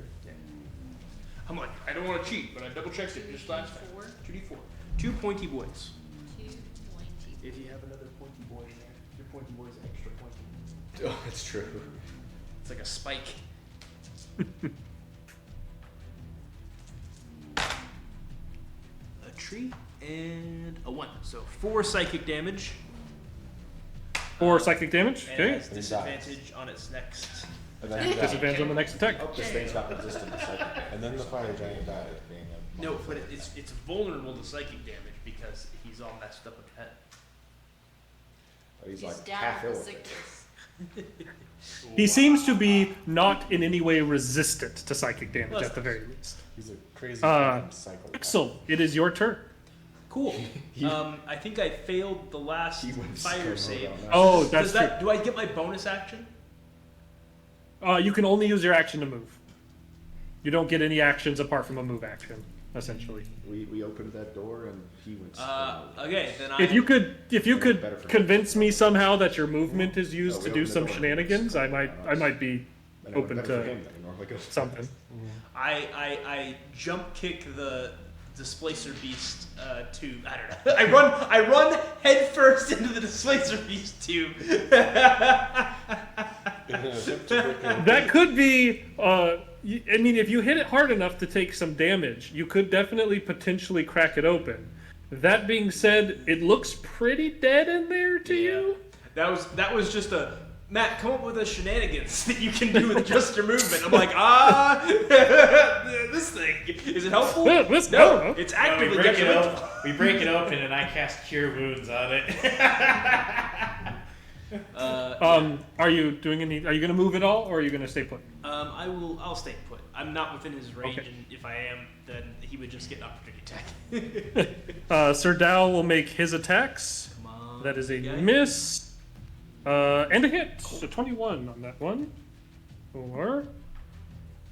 S8: I'm like, I don't want to cheat, but I double checked it just last time. 2d4. 2 pointy boys.
S5: 2 pointy.
S8: If you have another pointy boy in there, your pointy boy is extra pointy.
S4: Oh, that's true.
S8: It's like a spike. A tree and a 1. So 4 psychic damage.
S1: 4 psychic damage.
S8: And
S1: Okay.
S8: it has disadvantage on its next.
S3: And then,
S1: Disadvantage on the next attack.
S4: Oh, this thing's not resistant to psychic.
S3: and then the fire giant died. Being a
S8: No, but it's vulnerable to psychic damage because he's all messed up with head.
S4: He's
S5: He's
S4: like
S5: down
S4: half ill
S5: with
S4: with it.
S5: sickness.
S1: He seems to be not in any way resistant to psychic damage at the very least.
S3: He's a crazy cycle.
S1: Axel, it is your turn.
S8: Cool. I think I failed the last
S4: He went
S8: fire
S4: skyrocket
S8: save.
S4: on that.
S1: Oh, that's
S8: Does
S1: true.
S8: do I get my bonus action?
S1: You can only use your action to move. You don't get any actions apart from a move action, essentially.
S4: We opened that door and he went.
S8: Okay, then
S1: If you could
S4: Better for me.
S1: convince me somehow that your movement is used
S4: Oh,
S1: to
S4: we
S1: do
S4: opened the
S1: some
S4: door.
S1: shenanigans, I might be
S4: And it went
S1: open
S4: better for
S1: to
S4: him than it normally goes.
S1: something.
S8: I jump kick the displacer beast tube. I don't know. I run head first into the displacer beast tube.
S1: That could be. I mean, if you hit it hard enough to take some damage, you could definitely potentially crack it open. That being said, it looks pretty dead in there to you.
S8: That was just a Matt. Come up with a shenanigans that you can do with just your movement. I'm like, this thing is it helpful?
S1: Yeah, this-
S8: No, it's
S6: we
S8: actively
S6: break it
S8: detrimental.
S6: open. We break it open, and I cast Cure Wounds on it.
S1: Are you doing any? Are you going to move at all, or are you going to stay put?
S8: I'll stay put. I'm not within his range,
S1: Okay.
S8: and if I am, then he would just get an opportunity attack.
S1: Sir Dow will make his attacks.
S8: Come on.
S1: That is a
S8: guy.
S1: miss. And a hit. So 21 on that one. For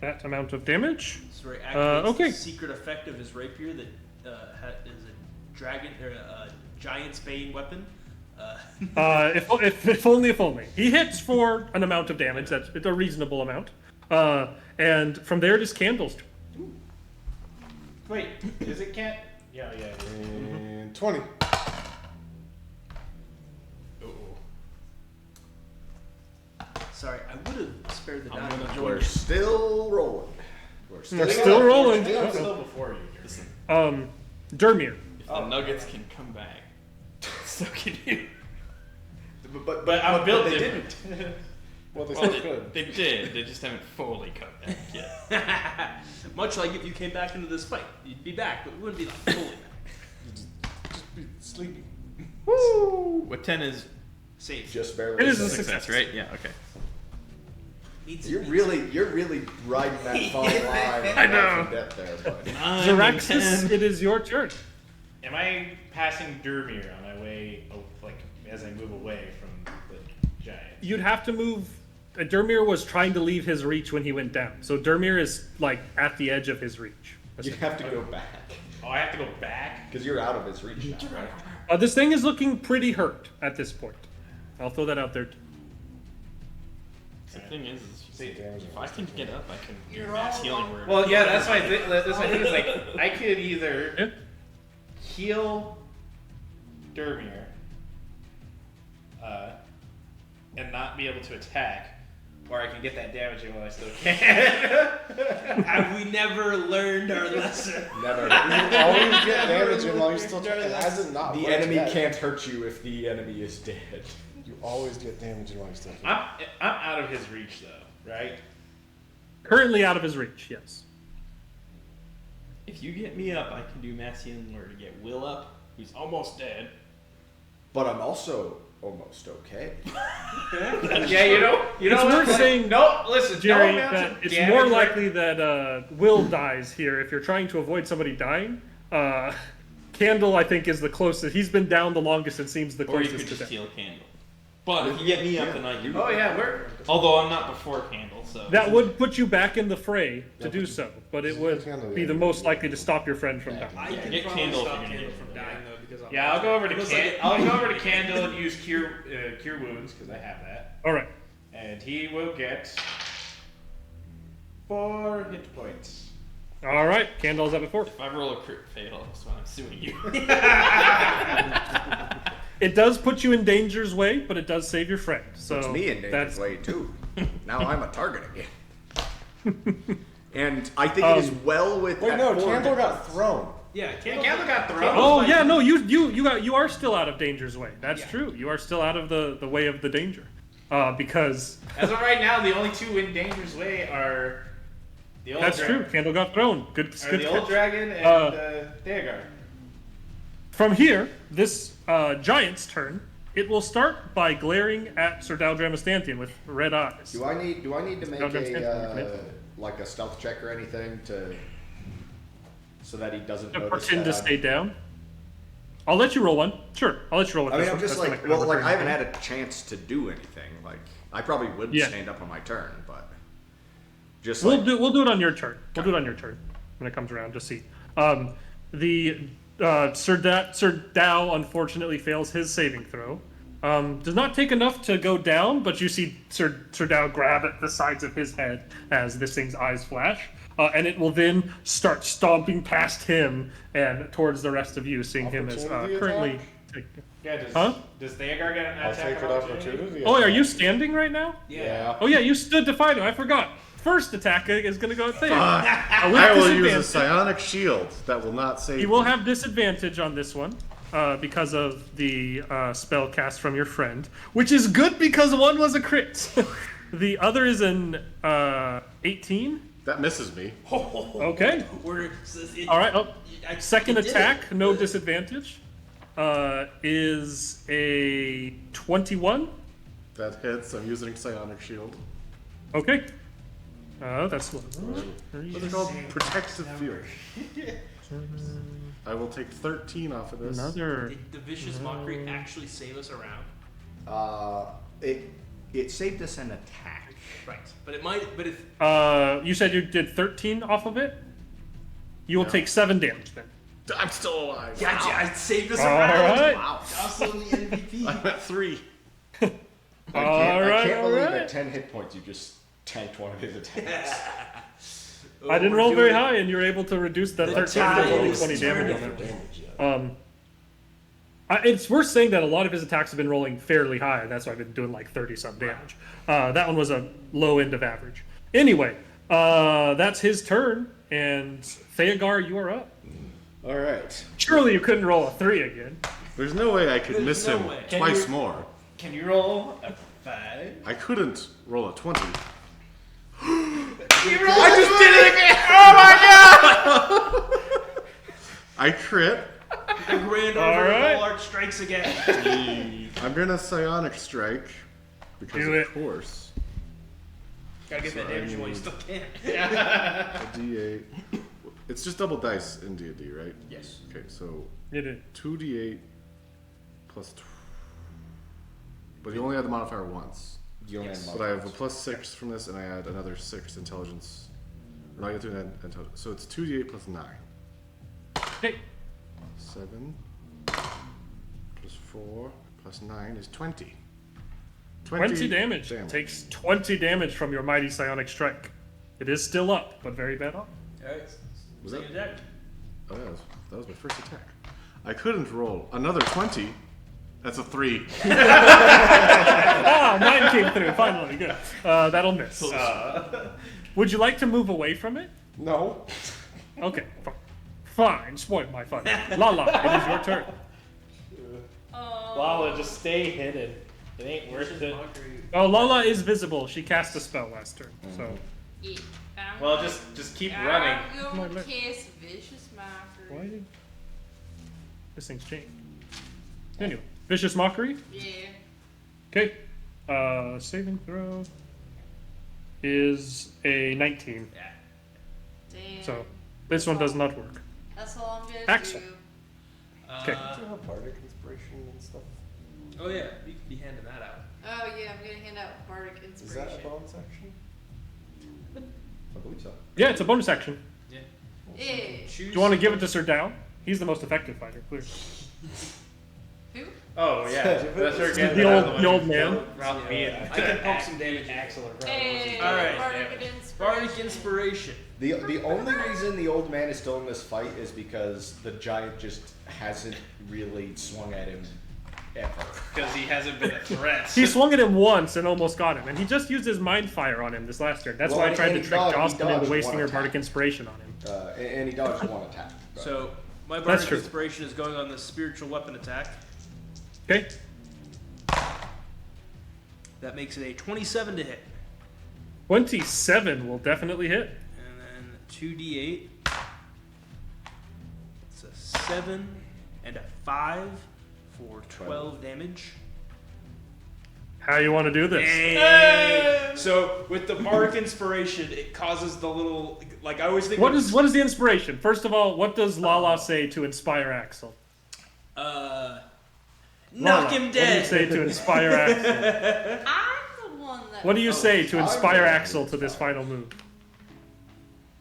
S1: that amount of damage.
S8: So he activates
S1: okay.
S8: the secret effect of his rapier that is a dragon or a giant's bane weapon.
S1: If only. He hits for an amount of damage. That's a reasonable amount. And from there, it is Candle's turn.
S6: Wait, is it can't? Yeah.
S3: And 20.
S8: Sorry, I would have spared the die.
S4: We're still rolling. We're
S1: We're still rolling.
S6: I'm still before you. Jeremy.
S1: Dermir.
S6: If the Nuggets can come back, so can you.
S4: But
S6: I'm built
S4: they
S6: different.
S4: didn't.
S3: Well, they
S6: Well,
S3: still could.
S6: they did. They just haven't fully come back yet.
S8: Much like if you came back into this fight, you'd be back, but it wouldn't be like fully back.
S3: Just be sleeping.
S6: Woo! What 10 is
S8: Safe.
S4: Just barely.
S1: It is a
S6: success, right? Yeah. Okay.
S8: Needs
S4: You're really riding that fine line.
S6: I know.
S4: Of death there, bud.
S6: 9 and
S1: Zeraxis,
S6: 10.
S1: it is your turn.
S6: Am I passing Dermir on my way, like as I move away from the giant?
S1: You'd have to move. Dermir was trying to leave his reach when he went down. So Dermir is like at the edge of his reach.
S4: You have to go back
S6: Oh, I have to go back.
S4: because you're out of his reach now, right?
S1: This thing is looking pretty hurt at this point. I'll throw that out there.
S6: The thing is if I can get up, I can do mass healing. Where
S7: Well, yeah, that's my thing. That's my thing. Is like I could either
S1: Yeah.
S7: heal Dermir, and not be able to attack, or I can get that damage in while I still can.
S8: Have we never learned our lesson?
S4: Never.
S3: You always get damage in while you're still trying. It hasn't not
S4: The
S3: worked
S4: enemy
S3: yet.
S4: can't hurt you if the enemy is dead.
S3: You always get damage in while you're still
S7: I'm out of his reach though, right?
S1: Currently out of his reach, yes.
S6: if you get me up, I can do mass healing where to get Will up, who's almost dead.
S4: But I'm also almost okay.
S7: Yeah, you know
S1: It's
S7: what?
S1: worth saying,
S7: No, listen,
S1: Jerry,
S7: no amount
S1: that
S7: of
S1: it's
S7: damage
S1: more
S7: right-
S1: likely that Will dies here if you're trying to avoid somebody dying. Candle, I think, is the closest. He's been down the longest and seems the
S6: Or you
S1: closest
S6: could
S1: to
S6: just
S1: death.
S6: heal Candle. But if you get me up, then I
S7: Oh yeah, we're.
S6: Although I'm not before Candle, so.
S1: That would put you back in the fray to
S9: Yeah,
S1: do
S9: but-
S1: so, but it would
S9: Candle,
S1: be
S9: yeah.
S1: the most likely to stop your friend from dying.
S8: I
S6: Yeah,
S8: can
S6: get
S8: probably
S6: Candle if
S8: stop
S6: you're gonna
S8: Candle
S6: get
S8: from
S6: it.
S8: dying though because I'm.
S7: Yeah, I'll go over to
S8: Looks like
S7: I'll go over to Candle and use cure wounds because I have that,
S1: All right.
S7: and he will get 4 hit points.
S1: All right. Candle's up at 4.
S6: If I roll a crit fail, that's when I'm suing you.
S1: It does put you in danger's way, but it does save your friend. So
S4: Puts me in danger's way too. Now I'm a target again. And I think it is well with.
S9: Wait,
S4: at
S9: no,
S4: 4
S9: Candle
S4: hit
S9: got
S4: points.
S9: thrown.
S8: Yeah,
S7: Candle
S8: Candle
S7: got thrown.
S1: Oh yeah, no, you are still out of danger's way. That's
S8: Yeah.
S1: true. You are still out of the way of the danger, because
S7: As of right now, the only 2 in danger's way are the old
S1: that's true. Candle got thrown. Good,
S7: Are
S1: good
S7: the old
S1: catch.
S7: dragon and Theogar.
S1: From here, this giant's turn. It will start by glaring at Sir Daldramastantian with red eyes.
S2: Do I need to make
S1: No, don't stand for
S2: a
S1: it.
S2: like a stealth check or anything so that he doesn't
S1: To
S2: notice
S1: pretend to
S2: that
S1: stay down. I'll let you roll one. Sure, I'll let you roll with
S2: I mean,
S1: this
S2: I'm
S1: one.
S2: just
S1: That's
S2: like,
S1: not gonna
S2: well, like I
S1: return
S2: haven't
S1: anything.
S2: had a chance to do anything. Like, I probably would
S1: Yeah.
S2: stand up on my turn, but just
S1: We'll
S2: like,
S1: do it on your turn. We'll do it on your turn when it comes around. Just see. Sir Dow unfortunately fails his saving throw. Does not take enough to go down, but you see Sir Dow grab at the sides of his head as this thing's eyes flash, and it will then start stomping past him and towards the rest of you, seeing him as
S9: Opportunity
S1: currently.
S7: Yeah, does,
S1: Huh?
S7: does Theogar get an
S9: I'll
S7: attack
S9: take
S7: of
S9: an
S7: opportunity?
S9: opportunity.
S1: Oh, are you standing right now?
S9: Yeah.
S1: Oh yeah, you stood to fight him. I forgot. First attack is going to go at Theo. With
S9: I will use a
S1: disadvantage.
S9: psionic shield that will not save
S1: You will
S9: me.
S1: have disadvantage on this one because of the spell cast from your friend, which is good because one was a crit. The other is an 18.
S9: That misses me.
S1: Okay.
S8: We're,
S1: All right. Oh, second
S8: it did
S1: attack, no disadvantage, is a 21.
S9: That hits. I'm using psionic shield.
S1: Okay. That's one.
S9: What's it called? Protective field. I will take 13 off of this.
S1: Another.
S8: Did the vicious mockery actually save us around?
S2: it saved us an attack.
S8: Right, but it might. But if
S1: You said you did 13 off of it. You will
S9: Yeah.
S1: take 7 damage then.
S9: I'm still alive.
S8: yeah, I saved us
S1: All
S8: around.
S1: right.
S2: Wow.
S8: Also the MVP.
S9: I'm at 3.
S2: I
S1: Alright,
S2: can't believe
S1: alright.
S2: at 10 hit points you just tanked one of his attacks.
S1: I didn't
S8: we're
S1: roll very
S8: doing-
S1: high, and you're able to reduce that
S8: The
S1: 13
S8: tide
S1: to only
S8: is
S1: 20 damage on
S8: turning.
S1: it. It's worth saying that a lot of his attacks have been rolling fairly high, and that's why I've been doing like 30 some damage. That one was a low end of average. Anyway, that's his turn, and Theogar, you are up.
S9: All right.
S1: Surely you couldn't roll a 3 again.
S9: There's no way I could
S8: There's
S9: miss
S8: no
S9: him
S8: way.
S7: Can
S9: twice
S7: you-
S9: more.
S7: Can you roll a 5?
S9: I couldn't roll a 20.
S7: I just did it!
S9: I crit.
S8: The grand
S1: All
S8: order
S1: right.
S8: of all art strikes again.
S9: I'm gonna psionic strike because
S1: Do
S9: of
S1: it.
S9: course.
S8: Gotta get that
S9: So I
S8: damage while you
S9: need-
S8: still can.
S9: A D8. It's just double dice in D&D, right?
S8: Yes.
S9: Okay, so
S1: You did.
S9: 2d8 plus. But you only add the modifier once.
S2: You only
S8: Yes.
S2: had
S9: But I have a plus 6 from this, and I add another 6 intelligence. Or no, I get to add intelligence. So it's 2d8 plus 9.
S1: Hey,
S9: 7 plus 4 plus 9 is 20.
S1: 20 damage. Takes 20 damage from your mighty psionic strike. It is still up, but very bad off.
S8: Alright.
S9: Was that-
S8: Second attack.
S9: Oh, that was my first attack. I couldn't roll another 20. That's a 3.
S1: Ah, mine came through. Finally, good. That'll miss. Would you like to move away from it?
S9: No.
S1: Okay, fine. Spoil my fun. Lala, it is your turn.
S6: Lala, just stay hidden. It ain't worth it.
S1: Oh, Lala is visible. She cast a spell last turn, so.
S5: Yeah, I'm
S7: Well,
S5: gonna-
S7: just keep running.
S5: I'm
S1: Come on,
S5: going to
S1: look.
S5: cast Vicious Mockery.
S1: Why did this thing's changed? Anyway, vicious mockery.
S5: Yeah.
S1: Okay. Saving throw is a 19.
S5: Damn.
S1: So this one does not work.
S5: That's all I'm gonna
S1: Axel.
S5: do.
S1: Okay.
S9: Bardic inspiration and stuff.
S8: Oh yeah, you could be handing that out.
S5: Oh yeah, I'm gonna hand out bardic
S3: Is
S5: inspiration.
S3: that a bonus action?
S4: I believe so.
S1: Yeah, it's a bonus action.
S8: Yeah.
S5: Eh.
S8: Choose.
S1: Do you want to give it to Sir Dow? He's the most effective fighter, clearly.
S5: Who?
S7: Oh yeah, that's her again.
S1: The old man.
S7: Ralph me and
S8: I can pump some damage.
S7: Axel or
S5: Hey,
S8: All right.
S5: bardic inspiration.
S8: Bardic inspiration.
S4: The only reason the old man is still in this fight is because the giant just hasn't really swung at him ever.
S7: because he hasn't been a threat.
S1: He swung at him once and almost got him, and he just used his Mind Flayer on him this last turn. That's
S4: Well,
S1: why I tried
S4: and
S1: to
S4: he
S1: trick
S4: dodged- he
S1: Jocelyn into
S4: dodged
S1: wasting
S4: one
S1: her
S4: attack.
S1: bardic inspiration on him.
S4: And he dodged one attack. but-
S8: So my
S1: That's
S8: bardic
S1: true.
S8: inspiration is going on the spiritual weapon attack.
S1: Okay.
S8: That makes it a 27 to hit,
S1: 27 will definitely hit.
S8: and then 2d8. It's a 7 and a 5 for 12 damage.
S1: How you want to do this?
S8: Hey! So with the bardic inspiration, it causes the little like I always think.
S1: What is the inspiration? First of all, what does Lala say to inspire Axel?
S8: knock
S1: Lala,
S8: him
S1: What do you
S8: dead?
S1: say to inspire Axel?
S5: I'm the one that.
S1: What do you say to inspire
S4: I'm-
S1: Axel to this final move?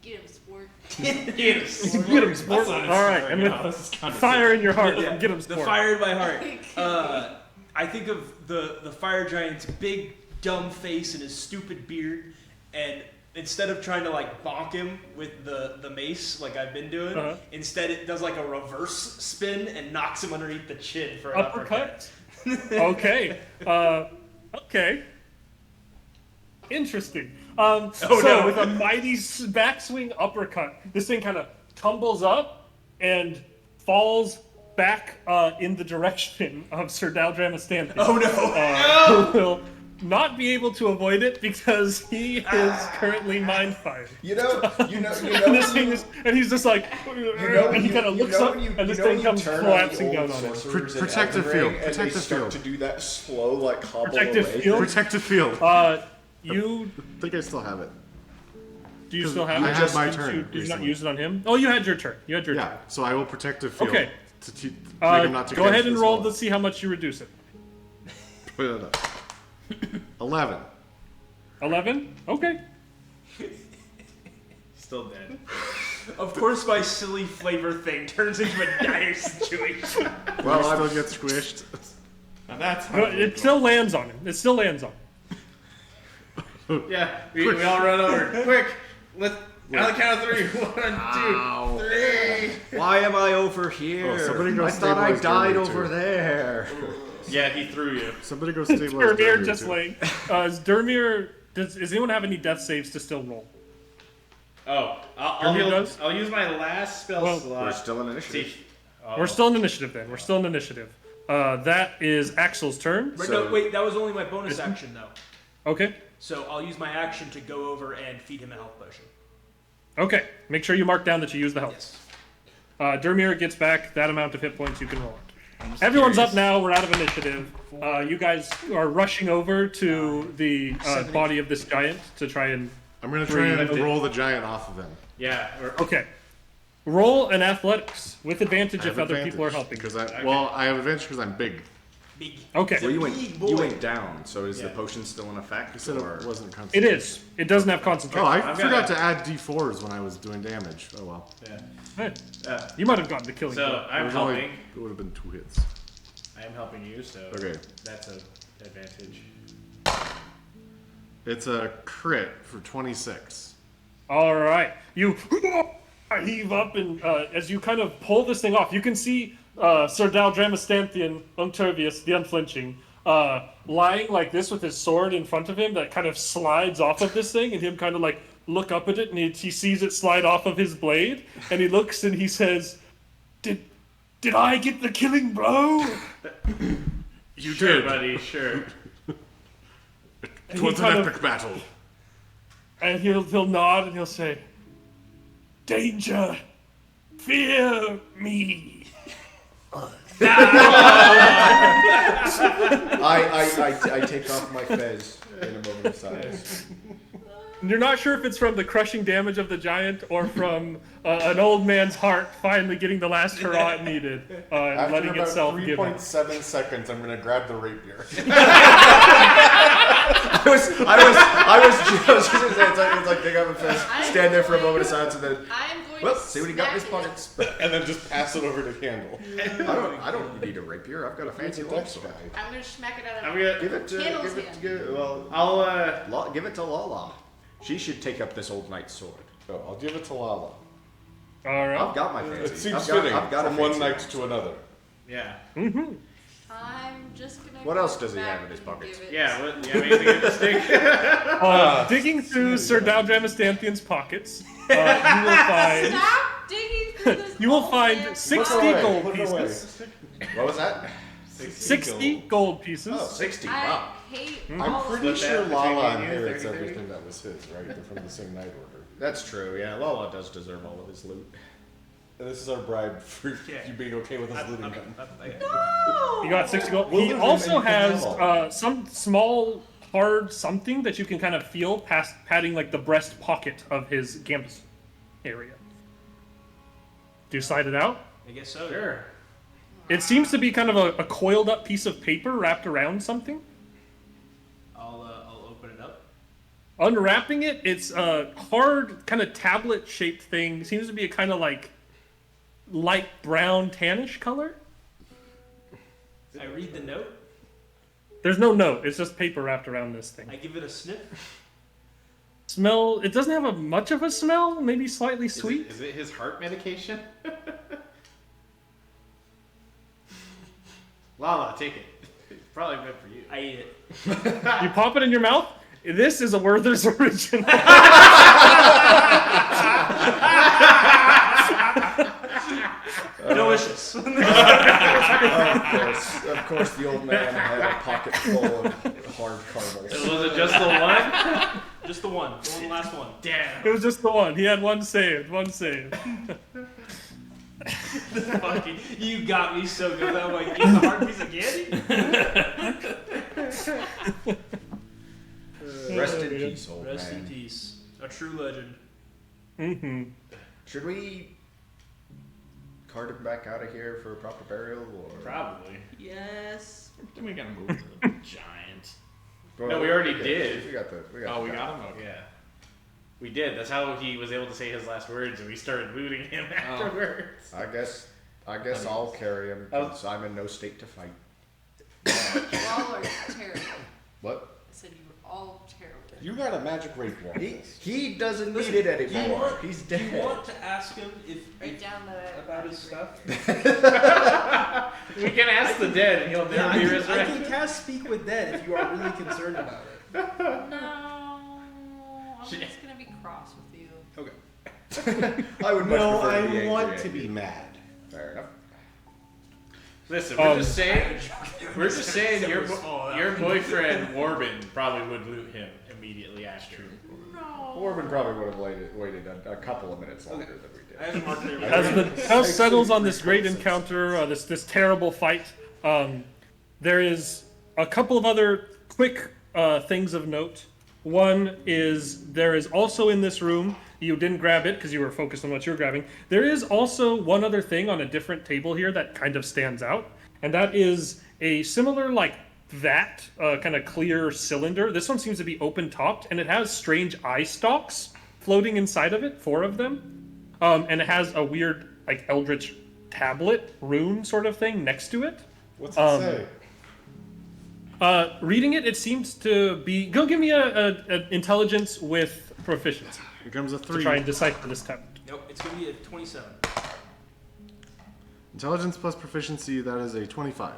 S5: Get him, sport.
S1: Get him, sport. All right, and with fire in your heart, get him,
S8: The
S1: sport.
S8: fire in my heart. I think of the fire giant's big dumb face and his stupid beard, and instead of trying to like bonk him with the mace like I've been doing,
S1: Uh-huh.
S8: instead it does like a reverse spin and knocks him underneath the chin for an uppercut.
S1: Okay. Okay. Interesting.
S8: Oh,
S1: So
S8: no.
S1: with a mighty backswing uppercut, this thing kind of tumbles up and falls back in the direction of Sir Daldram Stanton.
S8: Oh no!
S1: Who will not be able to avoid it because he is currently mind fired.
S4: You know,
S1: And this thing is, and he's just like, and he kind of looks up, and this thing comes collapsing down on him.
S9: Protective field, protective field.
S4: To do that slow, like hobble
S1: Protective
S4: away.
S1: field?
S9: Protective field.
S1: You
S9: I think I still have it.
S1: do you still have
S9: I
S1: it?
S9: had my
S1: Did
S9: turn
S1: you not
S9: recently.
S1: use it on him? Oh, you had your turn. You had your
S9: Yeah,
S1: turn.
S9: so I will protective field.
S1: Okay.
S9: To make him not to
S1: Go
S9: get
S1: ahead
S9: into
S1: and
S9: this
S1: roll
S9: hole.
S1: to see how much you reduce it.
S9: Put it up. 11.
S1: 11? Okay.
S7: Still dead.
S8: Of course, my silly flavor thing turns into a dire situation.
S9: Well, I still get squished.
S6: And that's
S1: No, it still lands on him. It still lands on him.
S7: Yeah, we all run over. Quick, let's on the count of 3. 1, 2, 3.
S4: Why am I over here?
S9: Oh, somebody go
S4: I thought I
S9: stabilize
S4: died
S9: Dermot,
S4: over
S9: too.
S4: there.
S7: Yeah, he threw you.
S9: Somebody go stabilize
S1: Dermir
S9: Dermot,
S1: just
S9: too.
S1: laying. Is Dermir. Does anyone have any death saves to still roll?
S7: Oh,
S1: Dermir does?
S7: I'll use my last spell
S1: Well,
S7: slot.
S2: We're still in initiative.
S7: See-
S1: We're still in initiative then. We're still in initiative. That is Axel's turn.
S8: Right,
S2: So-
S8: no, wait, that was only my bonus action though.
S1: Okay.
S8: So I'll use my action to go over and feed him a health potion.
S1: Okay. Make sure you mark down that you use the health.
S8: Yes.
S1: Dermir gets back that amount of hit points you can roll it. Everyone's up now. We're out of initiative. You guys are rushing over to the body of this giant to try and.
S9: I'm going to try and
S1: Lift it.
S9: roll the giant off of him.
S7: Yeah.
S1: Okay. Roll an athletics with advantage
S9: I
S1: if
S9: have
S1: other people are
S9: advantage,
S1: helping.
S9: Because I have advantage because I'm big.
S8: Big.
S1: Okay.
S2: Well,
S8: Big boy.
S2: you went down, so is the
S7: Yeah.
S2: potion still in effect?
S9: You said
S2: or-
S9: it wasn't
S1: It
S9: concentration.
S1: is. It doesn't have concentration.
S9: Oh, I
S7: I've
S9: forgot
S7: got
S9: to add d4s when I was doing damage. Oh well.
S7: Yeah.
S1: Hey, you might have gotten the killing
S7: So
S1: blow.
S9: It
S7: I'm
S9: was only-
S7: helping.
S9: It would have been 2 hits.
S7: I am helping you, so
S9: Okay.
S7: that's an advantage.
S9: It's a crit for 26.
S1: All right. You heave up, and as you kind of pull this thing off, you can see Sir Daldramastanthian Uncturvius, the Unflinching, lying like this with his sword in front of him that kind of slides off of this thing, and him kind of like look up at it, and he sees it slide off of his blade, and he looks and he says, Did I get the killing blow?
S9: You
S7: Sure,
S9: did.
S7: buddy. Sure.
S1: And
S9: It was
S1: he
S9: an
S1: kind of-
S9: epic battle.
S1: And he'll nod and he'll say, Danger, fear me.
S4: I take off my fez in a moment of silence.
S1: You're not sure if it's from the crushing damage of the giant or from an old man's heart finally getting the last hurrah it needed and
S9: After
S1: letting
S9: about
S1: itself give up.
S9: 3.7 seconds, I'm gonna grab the rapier.
S4: I was just gonna say, it's like dig up a fist, stand there for a moment of silence, and then,
S5: I'm going
S4: well,
S5: to
S4: see what he got in his
S5: smack it.
S4: pockets.
S9: And then just pass it over to Candle.
S4: I don't need a rapier. I've got a fancy longsword.
S5: I'm going to smack it out
S7: I'm
S5: of
S7: gonna.
S4: Give it to,
S5: Candle's
S4: give it
S5: hand.
S4: to, well,
S7: I'll
S4: give it to Lala. She should take up this old knight's sword.
S9: Oh, I'll give it to Lala.
S1: All right.
S4: I've got my fancy.
S9: It seems
S4: I've got,
S9: fitting
S4: I've got a
S9: from one
S4: fancy
S9: knight
S4: longsword.
S9: to another.
S7: yeah.
S5: I'm just going to.
S4: What else does he have in his
S5: and
S4: pockets?
S5: give it-
S7: Yeah. What, you have anything in the stick?
S1: Digging through Sir Daldramasthanthian's pockets, you will find
S5: Stop digging through this.
S1: you will
S5: old
S1: find
S5: man's
S1: 60
S9: away,
S1: gold
S9: put it away.
S1: pieces.
S4: What was that?
S1: 60 gold pieces.
S4: Oh, 60.
S5: I
S4: Wow.
S5: hate
S9: I'm
S5: all
S9: pretty
S5: of
S9: sure
S7: that
S9: Lala
S7: between you,
S9: inherits
S7: 33?
S9: everything that was his, right? They're from the same knight order.
S4: That's true, yeah. Lala does deserve all of his loot.
S9: And this is our bribe for
S8: Yeah.
S9: you being okay with us looting him.
S5: No!
S1: You got 60 gold.
S9: We'll
S1: He
S9: lose him
S1: also
S9: and you can
S1: has
S9: have all.
S1: some small hard something that you can kind of feel past patting like the breast pocket of his gambus area. Do you slide it out?
S8: I guess so.
S7: Sure.
S1: It seems to be kind of a coiled up piece of paper wrapped around something.
S8: I'll open it up.
S1: Unwrapping it, it's a hard kind of tablet shaped thing. Seems to be a kind of like light brown tannish color.
S8: I read the note.
S1: There's no note. It's just paper wrapped around this thing.
S8: I give it a sniff.
S1: Smell. It doesn't have much of a smell. Maybe slightly sweet.
S6: Is it his heart medication?
S7: Lala, take it. It's probably meant for you.
S8: I eat it.
S1: You pop it in your mouth. This is a Werther's original.
S8: Delicious.
S4: Of course, the old man had a pocket full of hard caramels.
S7: Was it just the one?
S8: Just the one. The last one.
S7: Damn.
S1: It was just the one. He had one saved. One saved.
S8: Fucking, you got me so good. I'm like, eat the hard piece of candy?
S4: Rest in peace, old
S8: Rest
S4: man.
S8: in peace. A true legend.
S1: Mm-hmm.
S4: Should we cart him back out of here for a proper burial, or
S7: Probably.
S5: Yes.
S6: Then we gotta move to the giant.
S4: Well,
S7: No, we already
S4: okay,
S7: did.
S4: We got the.
S6: Oh, we got him? Okay.
S7: Yeah. We did. That's how he was able to say his last words, and we started looting him afterwards.
S4: I guess I'll carry him because I'm in no state to fight.
S5: You all are terrible.
S4: What?
S5: I said you were all terrible.
S9: You got a magic rapier.
S4: He doesn't need it anymore. He's
S8: Do you
S4: dead.
S8: want to ask him
S5: Write down the
S8: about his stuff?
S7: We can ask the dead, and he'll never be
S8: I
S7: resurrected.
S8: can cast Speak with Dead if you are really concerned about it.
S5: No, I'm just gonna be cross with you.
S8: Okay.
S4: I would much
S9: No,
S4: prefer
S9: I
S4: to be
S9: want
S4: angry
S9: to
S4: at
S9: be
S4: you.
S9: mad.
S4: Fair enough.
S7: Listen, we're just saying. We're just saying your
S8: Oh, that
S7: your
S8: was-
S7: boyfriend Warbin probably would loot him immediately after.
S5: No.
S4: Corbin probably would have waited a couple of minutes longer than we
S8: I
S4: did.
S8: have a marker there.
S1: As the house settles on this great encounter, this terrible fight, there is a couple of other quick things of note. One is there is also in this room, you didn't grab it because you were focused on what you were grabbing. There is also one other thing on a different table here that kind of stands out, and that is a similar that kind of clear cylinder. This one seems to be open topped, and it has strange eye stalks floating inside of it, 4 of them. And it has a weird, eldritch tablet rune sort of thing next to it.
S9: What's it say?
S1: Reading it, it seems to be. Go give me a intelligence with proficiency
S9: Here comes a
S1: to
S9: 3.
S1: try and decipher this tablet.
S8: Nope, it's gonna be a 27.
S9: Intelligence plus proficiency, that is a 25.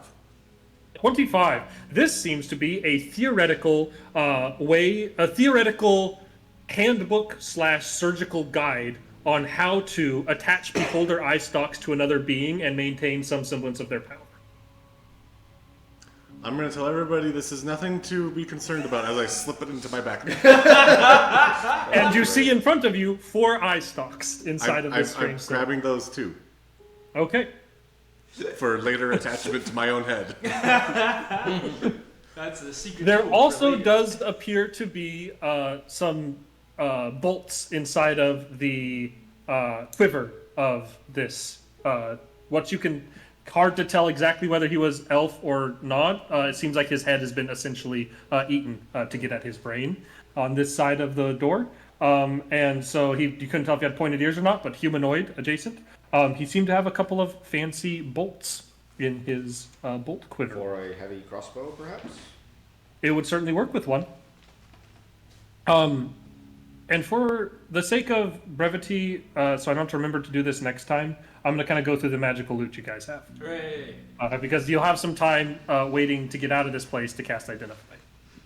S1: 25. This seems to be a theoretical a theoretical handbook/surgical guide on how to attach beholder eye stalks to another being and maintain some semblance of their power.
S9: I'm going to tell everybody this is nothing to be concerned about as I slip it into my backpack.
S1: And you see in front of you 4 eye stalks inside of this
S9: I'm
S1: strange cylinder.
S9: grabbing those too
S1: Okay.
S9: for later attachment to my own head.
S8: That's the secret.
S1: There
S8: tool for
S1: also
S8: later.
S1: does appear to be some bolts inside of the quiver of this. What you can hard to tell exactly whether he was elf or not. It seems like his head has been essentially eaten to get at his brain on this side of the door. And so you couldn't tell if he had pointed ears or not, but humanoid adjacent. He seemed to have a couple of fancy bolts in his bolt quiver.
S2: For a heavy crossbow, perhaps?
S1: It would certainly work with one. And for the sake of brevity, so I don't have to remember to do this next time, I'm going to kind of go through the magical loot you guys have.
S8: Hooray!
S1: Because you'll have some time waiting to get out of this place to cast Identify.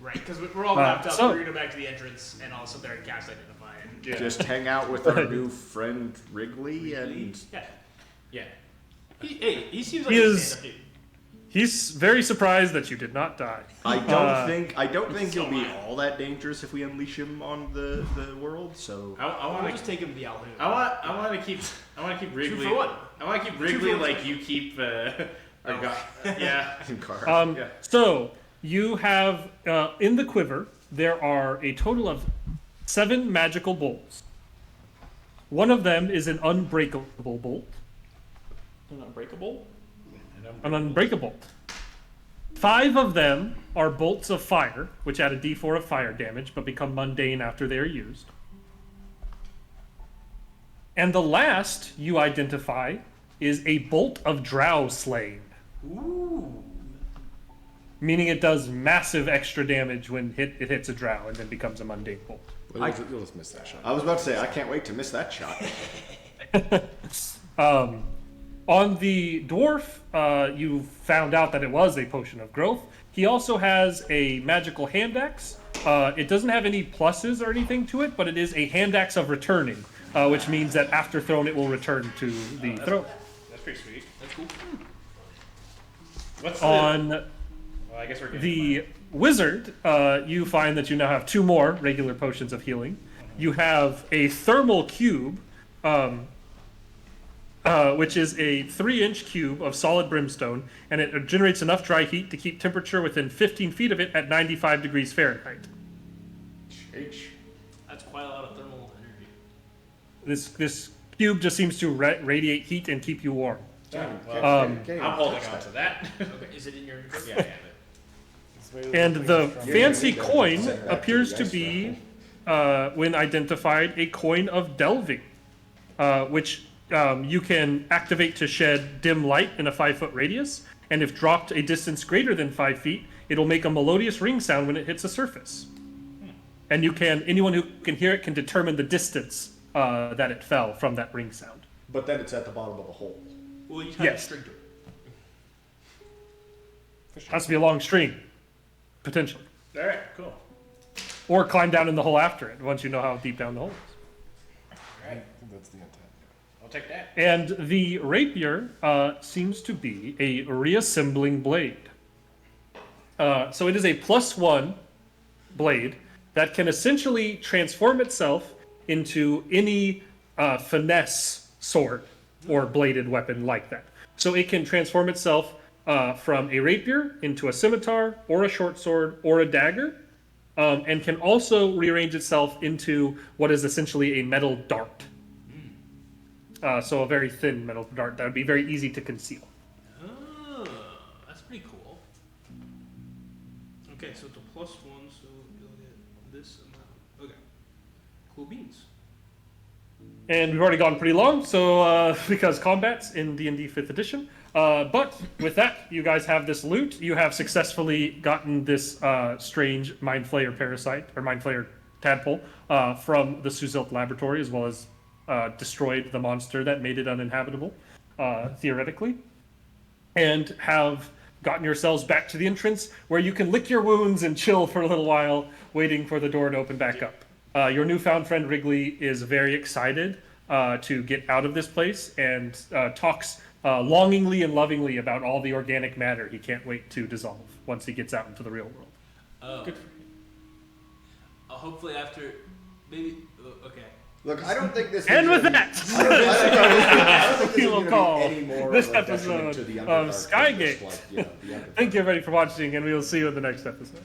S8: Right, because we're all wrapped up.
S1: so-
S8: We're going to go back to the entrance and also there and cast Identify. And
S2: Just hang out with our new friend Wrigley and...
S8: Yeah. He seems like
S1: He
S8: a
S1: is-
S8: stand-up dude.
S1: He's very surprised that you did not die.
S2: I don't think he'll be all that dangerous if we unleash him on the world. So
S7: I
S8: We'll
S7: want
S8: just take him to the Alhoon.
S7: I want to keep Wrigley.
S8: for one.
S7: I want to keep Wrigley like you keep. Yeah.
S2: Car.
S1: So you have in the quiver there are a total of 7 magical bolts. One of them is an unbreakable bolt.
S6: An unbreakable?
S1: An unbreakable. 5 of them are bolts of fire, which add a d4 of fire damage, but become mundane after they are used. And the last you identify is a bolt of drow slaying.
S8: Ooh.
S1: Meaning it does massive extra damage when it hits a drow and then becomes a mundane bolt.
S9: You'll just miss that shot.
S2: I was about to say I can't wait to miss that shot.
S1: On the dwarf, you found out that it was a potion of growth. He also has a magical hand axe. It doesn't have any pluses or anything to it, but it is a hand axe of returning, which means that after thrown, it will return to the throw.
S7: That's pretty sweet.
S8: That's cool.
S7: What's
S1: On
S7: I guess we're getting
S1: the wizard, you find that you now have 2 more regular potions of healing. You have a thermal cube, which is a 3-inch cube of solid brimstone, and it generates enough dry heat to keep temperature within 15 feet of it at 95 degrees Fahrenheit.
S8: That's quite a lot of thermal energy.
S1: This cube just seems to radiate heat and keep you warm.
S7: I'm holding on to that.
S8: Okay, is it in your inventory?
S7: Yeah, I have it.
S1: And the fancy coin appears to be, when identified, a coin of delving, which you can activate to shed dim light in a 5-foot radius, and if dropped a distance greater than 5 feet, it'll make a melodious ring sound when it hits a surface. And anyone who can hear it can determine the distance that it fell from that ring sound.
S4: But then it's at the bottom of a hole.
S8: Well, you tie
S1: Yes.
S8: a string to it.
S1: Has to be a long string, potentially.
S7: All right, cool.
S1: Or climb down in the hole after it, once you know how deep down the hole is.
S9: I think that's the intent.
S7: I'll take that.
S1: And the rapier seems to be a reassembling blade. So it is a +1 blade that can essentially transform itself into any finesse sword or bladed weapon like that. So it can transform itself from a rapier into a scimitar or a short sword or a dagger, and can also rearrange itself into what is essentially a metal dart. So a very thin metal dart that would be very easy to conceal.
S8: Oh, that's pretty cool. Okay, so it's a +1, so you'll get this amount. Okay. Cool beans.
S1: And we've already gone pretty long, so because combat's in D&D 5th edition. But with that, you guys have this loot. You have successfully gotten this strange Mind Flayer parasite, or Mind Flayer tadpole, from the Suzilt laboratory, as well as destroyed the monster that made it uninhabitable, theoretically. And have gotten yourselves back to the entrance, where you can lick your wounds and chill for a little while, waiting for the door to open back up. Your newfound friend Wrigley is very excited to get out of this place and talks longingly and lovingly about all the organic matter he can't wait to dissolve once he gets out into the real world.
S8: Oh. Good for you. Hopefully after, maybe, okay.
S2: Look, I don't think this.
S1: And with that,
S2: I don't think
S1: we will
S2: this
S1: call
S2: is any more
S1: this
S2: of a detriment
S1: episode
S2: to the
S1: of
S2: Underdark than
S1: Skygate.
S2: just, like, the Underdark.
S1: Thank you everybody for watching, and we will see you in the next episode.